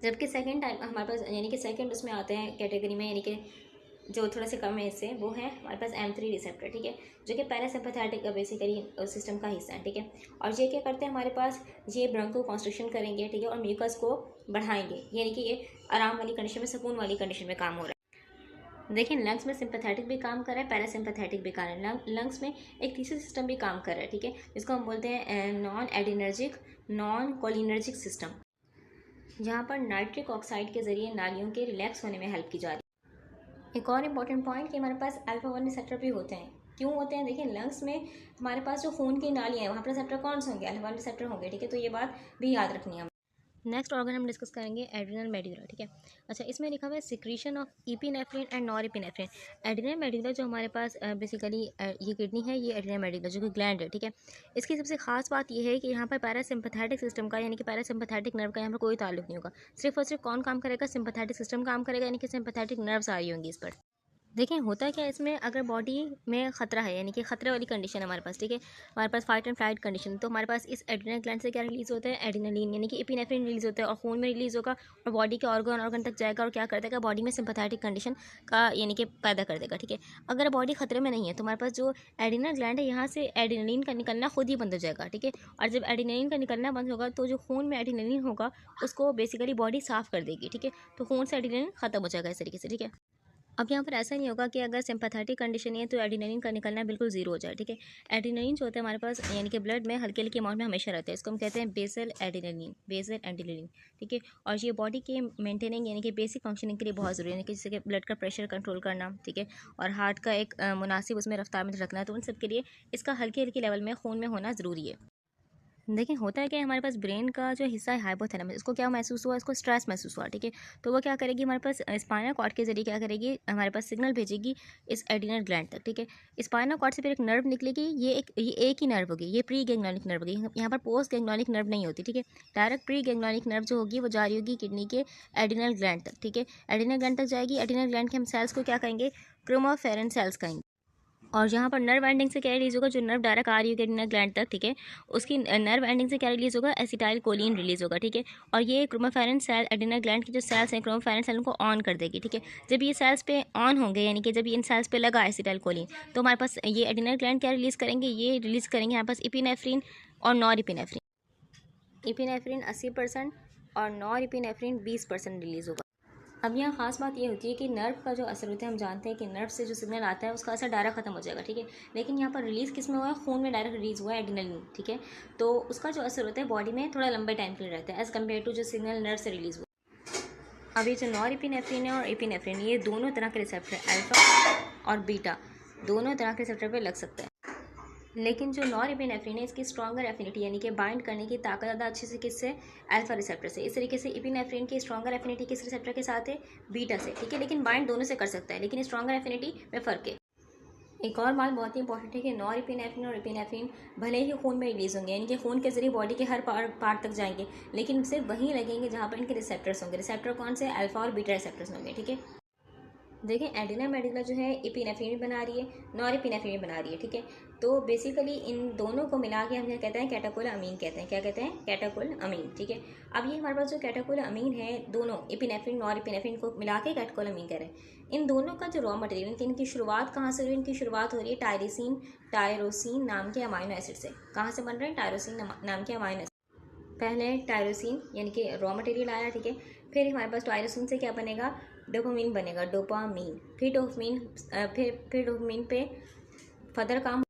जबकि सेकंड टाइम हमारे पास यानी कि सेकंड उसमें आते हैं कैटेगरी में, यानी कि जो थोड़ा से कम है इससे, वो है हमारे पास M3 रिसेप्टर, ठीक है, जो कि पैरासिम्पैथेटिक बेसिकली सिस्टम का हिस्सा है, ठीक है। और ये क्या करते हैं, हमारे पास ये ब्रोंको कॉन्स्ट्रिक्शन करेंगे, ठीक है, और म्यूकस को बढ़ाएंगे, यानी कि ये आराम वाली कंडीशन में, सुकून वाली कंडीशन में काम हो रहा है। देखिए, लंग्स में सिंपैथेटिक भी काम कर रहा है, पैरासिम्पैथेटिक भी काम कर रहा है। लंग्स में एक तीसरा सिस्टम भी काम कर रहा है, ठीक है, जिसको हम बोलते हैं non adrenergic non cholinergic system, जहाँ पर नाइट्रिक ऑक्साइड के जरिए नालियों के रिलैक्स होने में हेल्प की जा रही है। एक और इम्पॉर्टेंट पॉइंट कि हमारे पास अल्फा 1 रिसेप्टर भी होते हैं। क्यों होते हैं, देखिए, लंग्स में हमारे पास जो खून की नालियाँ हैं वहाँ पर रिसेप्टर कौन से होंगे, अल्फा 1 रिसेप्टर होंगे, ठीक है। तो ये बात भी याद रखनी है। नेक्स्ट ऑर्गन हम डिस्कस करेंगे एड्रिनल मेडुला, ठीक है। अच्छा, इसमें लिखा हुआ है secretion of epinephrine and nor epinephrine. Adrenal medulla जो हमारे पास बेसिकली ये किडनी है, ये एड्रिनल मेडुला जो कि ग्लैंड है, ठीक है। इसकी सबसे खास बात ये है कि यहाँ पर पैरासिम्पैथेटिक सिस्टम का यानी कि पैरासिम्पैथेटिक नर्व का यहाँ पर कोई ताल्लुक नहीं होगा। सिर्फ और सिर्फ कौन काम करेगा, सिम्पैथेटिक सिस्टम काम करेगा, यानी कि सिम्पैथेटिक नर्व्स आ रही होंगी इस पर। देखिए, होता क्या है इसमें, अगर बॉडी में खतरा है, यानी कि खतरे वाली कंडीशन है हमारे पास, ठीक है, हमारे पास फाइट एंड फ्लाइट कंडीशन, तो हमारे पास इस एड्रिनल ग्लैंड से क्या रिलीज होता है, एड्रिनलिन, यानी कि एपिनेफ्रिन रिलीज होता है, और खून में रिलीज होगा और बॉडी के ऑर्गन तक जाएगा और क्या कर देगा, बॉडी में सिंपैथेटिक कंडीशन का यानी कि पैदा कर देगा, ठीक है। अगर बॉडी खतरे में नहीं है तो हमारे पास जो एड्रिनल ग्लैंड है यहाँ से एड्रिनलिन का निकलना खुद ही बंद हो जाएगा, ठीक है। और जब एड्रिनलिन का निकलना बंद होगा तो जो खून में एड्रिनलिन होगा उसको बेसिकली बॉडी साफ कर देगी, ठीक है। तो खून से एड्रिनलिन खत्म हो जाएगा इस तरीके से, ठीक है। अब यहाँ पर ऐसा नहीं होगा कि अगर सिंपैथेटिक कंडीशन है तो एड्रिनलिन का निकलना बिल्कुल जीरो हो जाए, ठीक है। एड्रिनलिन जो होता है हमारे पास यानी कि ब्लड में हल्की हल्की अमाउंट में हमेशा रहता है, इसको हम कहते हैं बेसल एड्रिनलिन, ठीक है। और ये बॉडी के मेंटेनिंग यानी कि बेसिक फंक्शनिंग के लिए बहुत ज़रूरी है, यानी कि जैसे कि ब्लड का प्रेशर कंट्रोल करना, ठीक है, और हार्ट का एक मुनासिब उसमें रफ्तार में रखना है, तो उन सब के लिए इसका हल्की हल्की लेवल में खून में होना ज़रूरी है। देखिए, होता है कि हमारे पास ब्रेन का जो हिस्सा है हाइपोथैलेमस, इसको क्या महसूस हुआ, इसको स्ट्रेस महसूस हुआ, ठीक है। तो वो क्या करेगी, हमारे पास स्पाइनल कॉर्ड के जरिए क्या करेगी, हमारे पास सिग्नल भेजेगी इस एड्रिनल ग्लैंड तक, ठीक है। स्पाइनल कॉर्ड से फिर एक नर्व निकलेगी, ये एक ही नर्व होगी, ये प्री गैंग्लियोनिक नर्व होगी, यहाँ पर पोस्ट गैंग्लियोनिक नर्व नहीं होती, ठीक है। डायरेक्ट प्री गैंग्लियोनिक नर्व जो होगी वो जा रही होगी किडनी के एड्रिनल ग्लैंड तक, ठीक है। एड्रिनल ग्लैंड तक जाएगी, एड्रिनल ग्लैंड के हम सेल्स को क्या कहेंगे, क्रोमोफेरेन सेल्स कहेंगे। और यहाँ पर नर्व एंडिंग से क्या रिलीज होगा, जो नर्व डायरेक्ट आ रही होगी एड्रिनल ग्लैंड तक, ठीक है, उसकी नर्व एंडिंग से क्या रिलीज होगा, एसिटाइलकोलिन रिलीज होगा, ठीक है। और ये क्रोमोफेरेन सेल एड्रिनल ग्लैंड की जो सेल्स हैं क्रोमोफेरेन सेल को ऑन कर देगी, ठीक है। जब ये सेल्स पे ऑन होंगे, यानी कि जब इन सेल्स पे लगा एसिटाइलकोलिन, तो हमारे पास ये एड्रिनल ग्लैंड क्या रिलीज करेंगे, ये रिलीज करेंगे हमारे पास इपिनेफ्रिन और नॉर इपिनेफ्रिन। इपिनेफ्रिन 80% और नॉर इपिनेफ्रिन 20% रिलीज होगा। अब यहाँ खास बात ये होती है कि नर्व का जो असर होता है, हम जानते हैं कि नर्व से जो सिग्नल आता है उसका असर डायरेक्ट खत्म हो जाएगा, ठीक है। लेकिन यहाँ पर रिलीज़ किस में हुआ है, खून में डायरेक्ट रिलीज़ हुआ है एड्रिनलिन, ठीक है। तो उसका जो असर होता है बॉडी में थोड़ा लंबे टाइम के लिए रहता है एज़ कम्पेयर टू जो सिग्नल नर्व से रिलीज़ हुआ। अब ये जो नॉर इपिनेफ्रिन है और एपिनेफ्रिन, ये दोनों तरह के रिसेप्टर, अल्फा और बीटा, दोनों तरह के रिसेप्टर पर लग सकता है। लेकिन जो नॉर इपिनेफ्रिन है इसकी स्ट्रॉन्गर एफिनिटी यानी कि बाइंड करने की ताकत ज़्यादा अच्छे से किससे, अल्फा रिसेप्टर से। इस तरीके से इपिनेफ्रिन की स्ट्रॉन्गर एफिनिटी किस रिसेप्टर के साथ है, बीटा से, ठीक है। लेकिन बाइंड दोनों से कर सकता है, लेकिन स्ट्रॉन्गर एफिनिटी में फ़र्क है। एक और बात बहुत ही इंपॉर्टेंट है कि नॉरएपिनेफ्रिन और एपिनेफ्रिन भले ही खून में रिलीज होंगे, यानी कि खून के जरिए बॉडी के हर पार्ट तक जाएंगे, लेकिन सिर्फ वहीं लगेंगे जहाँ पर इनके रिसेप्टर्स होंगे। रिसेप्टर कौन से? अल्फा और बीटा रिसेप्टर्स होंगे। ठीक है, देखिए एंटीना मेडिकला जो है एपिनेफ्रिन बना रही है, नॉरएपिनेफ्रिन बना रही है। ठीक है, तो बेसिकली इन दोनों को मिला के हम क्या कहते हैं? कैटाकोल अमीन कहते हैं। क्या कहते हैं? कैटाकोल अमीन। ठीक है, अब ये हमारे पास जो कैटाकोल अमीन है, दोनों एपिनेफ्रिन नॉरएपिनेफ्रिन को मिला के कैटाकोल अमीन कह रहे हैं। इन दोनों का जो रॉ मटेरियल, इनकी शुरुआत कहाँ से हो रही है? इनकी शुरुआत हो रही है टायरोसिन नाम के अमाइनो एसिड से। कहाँ से बन रहे हैं? टायरोसिन नाम के अमाइनो एसिड। पहले टायरोसिन यानी कि रॉ मटेरियल आया। ठीक है, फिर हमारे पास टायरोसिन से क्या बनेगा? डोपामीन बनेगा, डोपामीन। फिर डोपामीन फिर डोपामीन पे फर्दर काम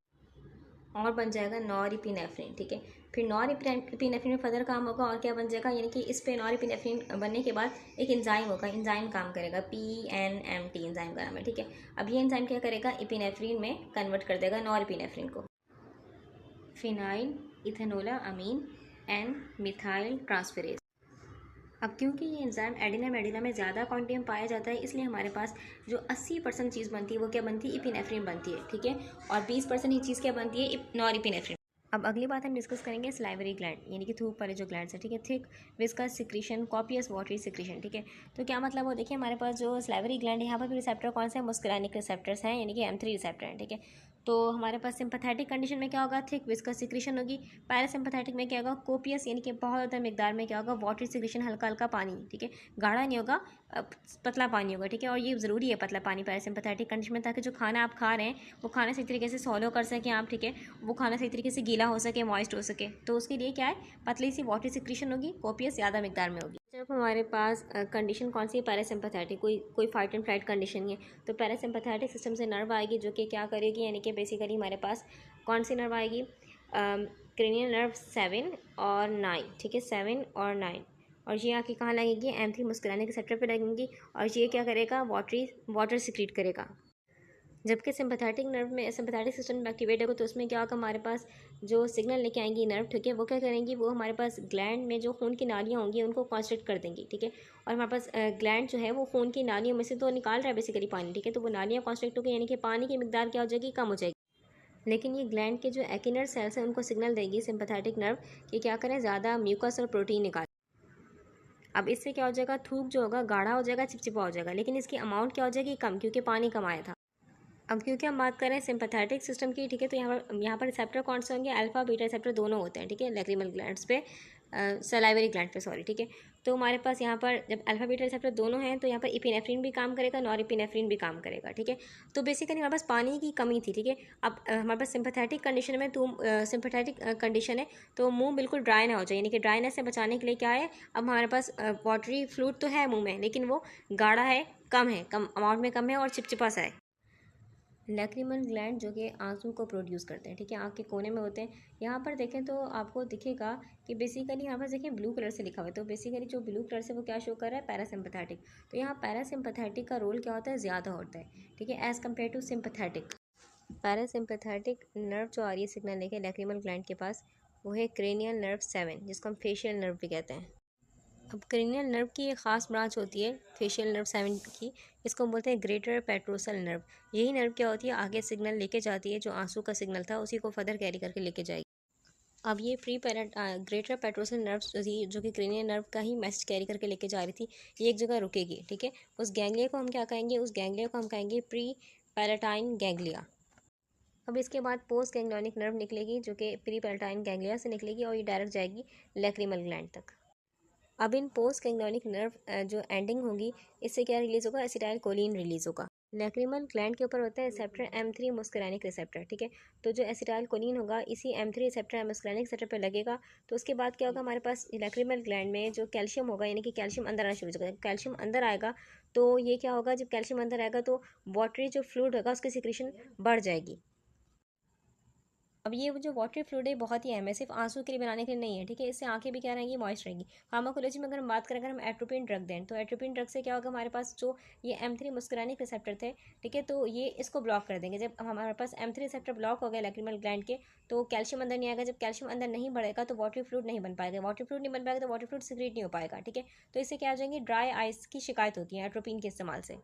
और बन जाएगा नॉरएपिनेफ्रिन। ठीक है, फिर नॉरएपिनेफ्रिन में फर्दर काम होगा और क्या बन जाएगा? यानी कि इस पे नॉरएपिनेफ्रिन बनने के बाद एक एंजाइम होगा, एंजाइम काम करेगा, PNMT एंजाइम का नाम है। ठीक है, अब ये एंजाइम क्या करेगा? एपिनेफ्रिन में कन्वर्ट कर देगा नॉरएपिनेफ्रिन को, phenyl ethanol amine and methyl transferase. अब क्योंकि ये एंजाइम एडिना मेडिना में ज़्यादा क्वांटिटी में पाया जाता है, इसलिए हमारे पास जो 80% चीज़ बनती है वो क्या बनती है? एपिनेफ्रिन बनती है। ठीक है, और 20% ही चीज़ क्या बनती है? नॉरएपिनेफ्रिन। अब अगली बात हम डिस्कस करेंगे सलाइवरी ग्लैंड, यानी कि थूक वाले जो ग्लैंड्स है। ठीक है, thick viscous secretion, copious watery secretion. ठीक है, तो क्या मतलब हो? देखिए हमारे पास जो सलाइवरी ग्लैंड है, यहाँ पर भी रिसेप्टर कौन से हैं? मस्कुलानिक रिसेप्टर्स हैं, यानी कि M3 रिसेप्टर हैं। ठीक है, तो हमारे पास सिंपैथेटिक कंडीशन में क्या होगा? थिक विस्कस सिक्रीशन होगी। पैरासिम्पैथेटिक में क्या होगा? कोपियस, यानी कि बहुत ज़्यादा मिकदार में क्या होगा? वाटरी सिक्रीशन, हल्का हल्का पानी। ठीक है, गाढ़ा नहीं होगा, पतला पानी होगा। ठीक है, और ये ज़रूरी है पतला पानी पैरासिम्पैथेटिक कंडीशन में, ताकि जो खाना आप खा रहे हैं वो खाना सही तरीके से सॉलो कर सकें आप। ठीक है, वो खाना सही तरीके से गीला हो सके, मॉइस्ट हो सके, तो उसके लिए क्या है? पतली सी वाटरी सिक्रीशन होगी, कोपियस ज़्यादा मिकदार में होगी। जब हमारे पास कंडीशन कौन सी है? पैरासिम्पैथेटिक, कोई फाइट एंड फ्लाइट कंडीशन नहीं है, तो पैरासिम्पैथेटिक सिस्टम से नर्व आएगी जो कि क्या करेगी? यानी कि बेसिकली हमारे पास कौन सी नर्व आएगी? क्रेनियल नर्व 7 और 9। ठीक है, 7 और 9, और ये आके कहाँ लगेगी? M3 मुस्कुराने के सेक्टर पे लगेंगी, और ये क्या करेगा? वाटर सिक्रीट करेगा। जबकि सिंपैथेटिक नर्व में, सिंपैथेटिक सिस्टम में एक्टिवेट होगा तो उसमें क्या होगा? हमारे पास जो सिग्नल लेके आएंगी नर्व, ठीक है, वो क्या करेंगी? वो हमारे पास ग्लैंड में जो खून की नालियाँ होंगी उनको कॉन्स्ट्रिक्ट कर देंगी। ठीक है, और हमारे पास ग्लैंड जो है वो खून की नालियों में से तो निकाल रहा है बेसिकली पानी। ठीक है, तो वो नालियाँ कॉन्स्ट्रिक्ट होगी, यानी कि पानी की मिकदार क्या हो जाएगी? कम हो जाएगी। लेकिन ये ग्लैंड के जो एक्टिनर सेल्स हैं उनको सिग्नल देगी सिंपैथेटिक नर्व कि क्या करें? ज़्यादा म्यूकस और प्रोटीन निकाल। अब इससे क्या हो जाएगा? थूक जो होगा गाढ़ा हो जाएगा, चिपचिपा हो जाएगा, लेकिन इसकी अमाउंट क्या हो जाएगी? कम, क्योंकि पानी कम आया था। अब क्योंकि हम बात करें सिंपैथेटिक सिस्टम की, ठीक है, तो यहाँ पर रिसेप्टर कौन से होंगे? अल्फा बीटा रिसेप्टर दोनों होते हैं। ठीक है, लैक्रिमल ग्लैंड्स पे, सलाइवरी ग्लैंड पे, सॉरी। ठीक है, तो हमारे पास यहाँ पर जब अल्फा बीटा रिसेप्टर दोनों हैं तो यहाँ पर एपिनेफ्रिन भी काम करेगा, नॉरएपिनेफ्रिन भी काम करेगा। ठीक है, तो बेसिकली हमारे पास पानी की कमी थी। ठीक है, अब हमारे पास सिंपैथेटिक कंडीशन में, तो सिंपैथेटिक कंडीशन है तो मुंह बिल्कुल ड्राई ना हो जाए, यानी कि ड्राइनेस से बचाने के लिए क्या है? अब हमारे पास वाटरी फ्लूइड तो है मुंह में, लेकिन वो गाढ़ा है, कम अमाउंट में कम है और चिपचिपा सा है। लैक्रिमल ग्लैंड जो कि आंसू को प्रोड्यूस करते हैं। ठीक है, आँख के कोने में होते हैं। यहाँ पर देखें तो आपको दिखेगा कि बेसिकली यहाँ पर देखें ब्लू कलर से लिखा हुआ है, तो बेसिकली जो ब्लू कलर से वो क्या शो कर रहा है? पैरासिम्पैथेटिक। तो यहाँ पैरासिम्पैथेटिक का रोल क्या होता है? ज़्यादा होता है। ठीक है, as compare to sympathetic. Parasympathetic nerve जो आ रही है सिग्नल लेके लैक्रिमल ग्लैंड के पास, वो है क्रेनियल नर्व 7, जिसको हम फेशियल नर्व भी कहते हैं। अब क्रेनियल नर्व की एक ख़ास ब्रांच होती है फेशियल नर्व 7 की, इसको हम बोलते हैं ग्रेटर पेट्रोसल नर्व। यही नर्व क्या होती है? आगे सिग्नल लेके जाती है, जो आंसू का सिग्नल था उसी को फर्दर कैरी करके लेके जाएगी। अब ये ग्रेटर पेट्रोसल नर्व जो कि क्रेनियल नर्व का ही मैसेज कैरी करके लेके जा रही थी, ये एक जगह रुकेगी। ठीक है, उस गैंग्लिया को हम क्या कहेंगे? उस गैंग्लिया को हम कहेंगे प्री पैलेटाइन गैंग्लिया। अब इसके बाद पोस्ट गैंग्लियोनिक नर्व निकलेगी जो कि प्री पैलेटाइन गैंग्लिया से निकलेगी, और ये डायरेक्ट जाएगी लैक्रिमल ग्लैंड तक। अब इन पोस्ट गैंग्लियोनिक नर्व जो एंडिंग होगी, इससे क्या रिलीज होगा? एसिटाइल कोलिन रिलीज होगा। लैक्रिमल ग्लैंड के ऊपर होता है रिसेप्टर M3 मुस्कुरानिक रिसेप्टर। ठीक है, तो जो एसिटाइल कोलिन होगा इसी M3 रिसेप्टर मुस्कुरानिक रिसेप्टर पर लगेगा, तो उसके बाद क्या होगा? हमारे पास लैक्रिमल ग्लैंड में जो कैल्शियम होगा, यानी कि कैल्शियम अंदर आना शुरू हो जाएगा। कैल्शियम अंदर आएगा तो ये क्या होगा? जब कैल्शियम अंदर आएगा तो वाटरी जो फ्लूइड होगा उसकी सिक्रीशन बढ़ जाएगी। अब ये जो वाटरी फ्लूइड है बहुत ही अहम है, सिर्फ आंसू के लिए बनाने के लिए नहीं है। ठीक है, इससे आंखें भी क्या रहेंगी? मॉइस्ट रहेंगी। फार्माकोलॉजी में अगर हम बात करें, अगर हम एट्रोपिन ड्रग दें तो एट्रोपिन ड्रग से क्या होगा? हमारे पास जो ये M3 मुस्कुरानिक रिसेप्टर थे, ठीक है, तो ये इसको ब्लॉक कर देंगे। जब हमारे पास M3 रिसेप्टर ब्लॉक हो गए लैक्रिमल ग्लैंड के, तो कैल्शियम अंदर नहीं आएगा। जब कैल्शियम अंदर नहीं बढ़ेगा तो वाटरी फ्लूइड नहीं बन पाएगा। वाटरी फ्लूइड नहीं बन पाएगा तो वाटरी फ्लूइड सिक्रेट नहीं हो पाएगा। ठीक है, तो इससे क्या हो जाएंगी? ड्राई आइज की शिकायत होती है एट्रोपिन के इस्तेमाल से।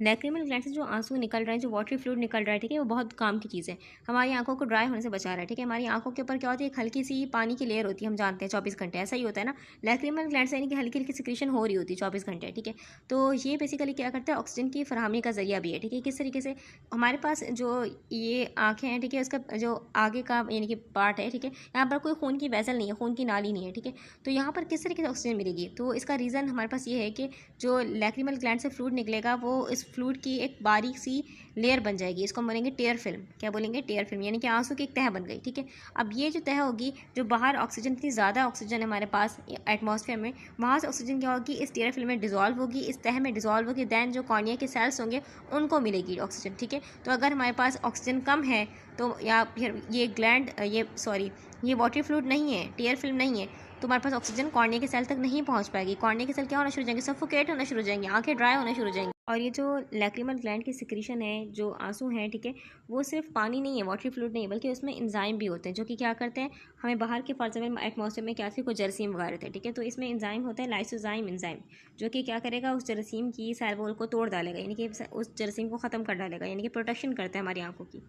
लैक्रिमल ग्लैंड से जो आंसू निकल रहे हैं, जो वाटरी फ्लूइड निकल रहा है, ठीक है, वो बहुत काम की चीज़ है। हमारी आंखों को ड्राई होने से बचा रहा है, ठीक है। हमारी आंखों के ऊपर क्या होती है, एक हल्की सी पानी की लेयर होती है, हम जानते हैं 24 घंटे ऐसा ही होता है ना। लैक्रिमल ग्लैंड से यानी कि हल्की हल्की सिक्रीशन हो रही होती है 24 घंटे, ठीक है। तो ये बेसिकली क्या करता है, ऑक्सीजन की फरहमी का जरिया भी है, ठीक है। किस तरीके से हमारे पास जो ये आँखें हैं, ठीक है, उसका जो आगे का यानी कि पार्ट है, ठीक है, यहाँ पर कोई खून की वेसल नहीं है, खून की नाली नहीं है, ठीक है। तो यहाँ पर किस तरीके से ऑक्सीजन मिलेगी, तो इसका रीज़न हमारे पास ये है कि जो लैक्रिमल ग्लैंड से फ्लूइड निकलेगा वो इस फ्लूइड की एक बारीक सी लेयर बन जाएगी। इसको हम बोलेंगे टेयर फिल्म। क्या बोलेंगे, टेयर फिल्म, यानी कि आंसू की एक तह बन गई, ठीक है। अब ये जो तह होगी, जो बाहर ऑक्सीजन, इतनी ज़्यादा ऑक्सीजन है हमारे पास एटमॉस्फेयर में, वहाँ से ऑक्सीजन क्या होगी, इस टेयर फिल्म में डिजॉल्व होगी, इस तह में डिजॉल्व होगी, दैन जो कॉर्निया के सेल्स होंगे उनको मिलेगी ऑक्सीजन, ठीक है। तो अगर हमारे पास ऑक्सीजन कम है तो या फिर ये ग्लैंड ये वाटरी फ्लूइड नहीं है, टेयर फिल्म नहीं है, तो हमारे पास ऑक्सीजन कॉर्निया के सेल तक नहीं पहुंच पाएगी। कॉर्निया के सेल क्या होना शुरू हो जाएंगे, सफोकेट होना शुरू हो जाएंगे, आंखें ड्राई होना शुरू हो जाएंगी। और ये जो लैक्रिमल ग्लैंड की सिक्रीशन है, जो आंसू हैं, ठीक है, वो सिर्फ पानी नहीं है, वाटरी फ्लूइड नहीं है, बल्कि उसमें एंजाइम भी होते हैं, जो कि क्या करते हैं, हमें बाहर के फॉर एग्जाम्पल एटमॉस्फेयर में क्या थी, कोई जरासीम वगैरह थे, ठीक है। तो इसमें एंजाइम होता है, लाइसोजाइम एंजाइम, जो कि क्या करेगा, उस जरासीम की सेल वॉल को तोड़ डालेगा, यानी कि उस जरासीम को ख़त्म कर डालेगा, यानी कि प्रोटेक्शन करता है हमारी आंखों की।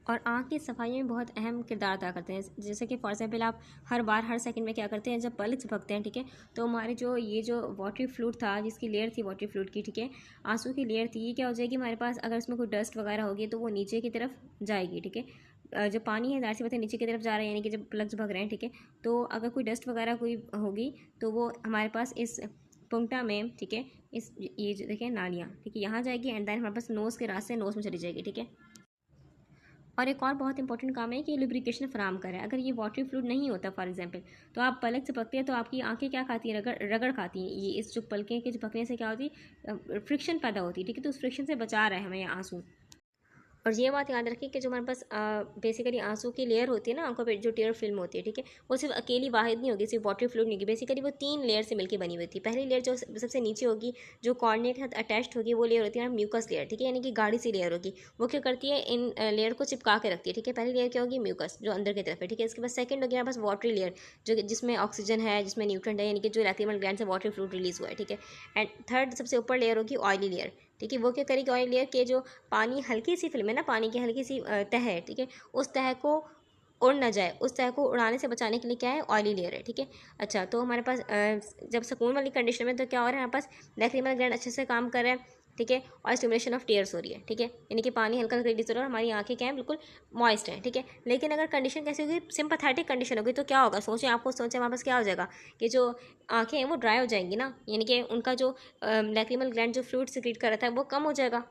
और आँख की सफाई में बहुत अहम किरदार अदा करते हैं। जैसे कि फॉर एग्जाम्पल आप हर बार हर सेकंड में क्या करते हैं, जब पलक झपकते हैं, ठीक है, तो हमारे जो ये जो वाटरी फ्लूइड था, जिसकी लेयर थी वाटरी फ्लूइड की, ठीक है, आंसू की लेयर थी, ये क्या हो जाएगी हमारे पास, अगर उसमें कोई डस्ट वगैरह होगी तो वो नीचे की तरफ जाएगी, ठीक है। जो पानी है ज़ाहिर सी बात है नीचे की तरफ जा रहा है, यानी कि जब पलक झपक रहे हैं, ठीक है, तो अगर कोई डस्ट वगैरह कोई होगी तो वो हमारे पास इस पुंगटा में, ठीक है, इस ये जो देखिए नालियाँ, ठीक है, यहाँ जाएगी एंड देन हमारे पास नोज़ के रास्ते नोज़ में चली जाएगी, ठीक है। और एक और बहुत इंपॉर्टेंट काम है कि ये लुब्रिकेशन फराम करे। अगर ये वाटरी फ्लूइड नहीं होता फॉर एग्जांपल, तो आप पलक झपकते हैं तो आपकी आंखें क्या खाती हैं, रगड़ रगड़ खाती हैं। ये इस जो पलकें के झपकने से क्या होती है, फ्रिक्शन पैदा होती है, ठीक है। तो उस फ्रिक्शन से बचा रहा है हमें ये आंसू। और ये बात याद रखिए कि जो हमारे पास बेसिकली आंसू की लेयर होती है ना आंखों पे, जो टीयर फिल्म होती है, ठीक है, वो सिर्फ अकेली वाहिद नहीं होगी, सिर्फ वाटरी फ्लूइड नहीं होगी, बेसिकली वो 3 लेयर से मिलकर बनी हुई थी। पहली लेयर जो सबसे नीचे होगी, जो कॉर्निया के साथ अटैच्ड होगी, वो लेयर होती है म्यूकस लेयर, ठीक है, यानी कि गाढ़ी सी लेयर होगी। वो क्या करती है, इन लेयर को चिपका के रखती है, ठीक है। पहली लेयर क्या होगी, म्यूकस, जो अंदर की तरफ है, ठीक है। इसके बाद सेकंड होगी हमारे पास वाटरी लेयर, जो जिसमें ऑक्सीजन है, जिसमें न्यूट्रेंट है, यानी कि जो लैक्रिमल ग्लैंड से वाटरी फ्लूइड रिलीज हुआ है, ठीक है। एंड थर्ड सबसे ऊपर लेयर होगी ऑयली लेयर, ठीक है। वो क्या करेगी, ऑयल लेयर के जो पानी हल्की सी फिल्म है ना, पानी की हल्की सी तह है, ठीक है, उस तह को उड़ ना जाए, उस तह को उड़ाने से बचाने के लिए क्या है, ऑयली लेयर है, ठीक है। अच्छा, तो हमारे पास जब सुकून वाली कंडीशन में तो क्या हो रहा है, हमारे पास लैक्रिमल ग्लैंड अच्छे से काम कर रहा है, ठीक है, और स्टिमुलेशन ऑफ टीयर्स हो रही है, ठीक है, यानी कि पानी हल्का हल्का रिलीज हो रहा है, हमारी आंखें क्या है, बिल्कुल मॉइस्ट है, ठीक है। लेकिन अगर कंडीशन कैसी होगी, सिंपैथेटिक कंडीशन होगी, तो क्या होगा, सोचें, आपको सोचें, हमारे पास क्या हो जाएगा कि जो आंखें हैं वो ड्राई हो जाएंगी ना, यानी कि उनका जो लैक्रिमल ग्लैंड जो फ्लूइड सिक्रीट कर रहा था वो कम हो जाएगा,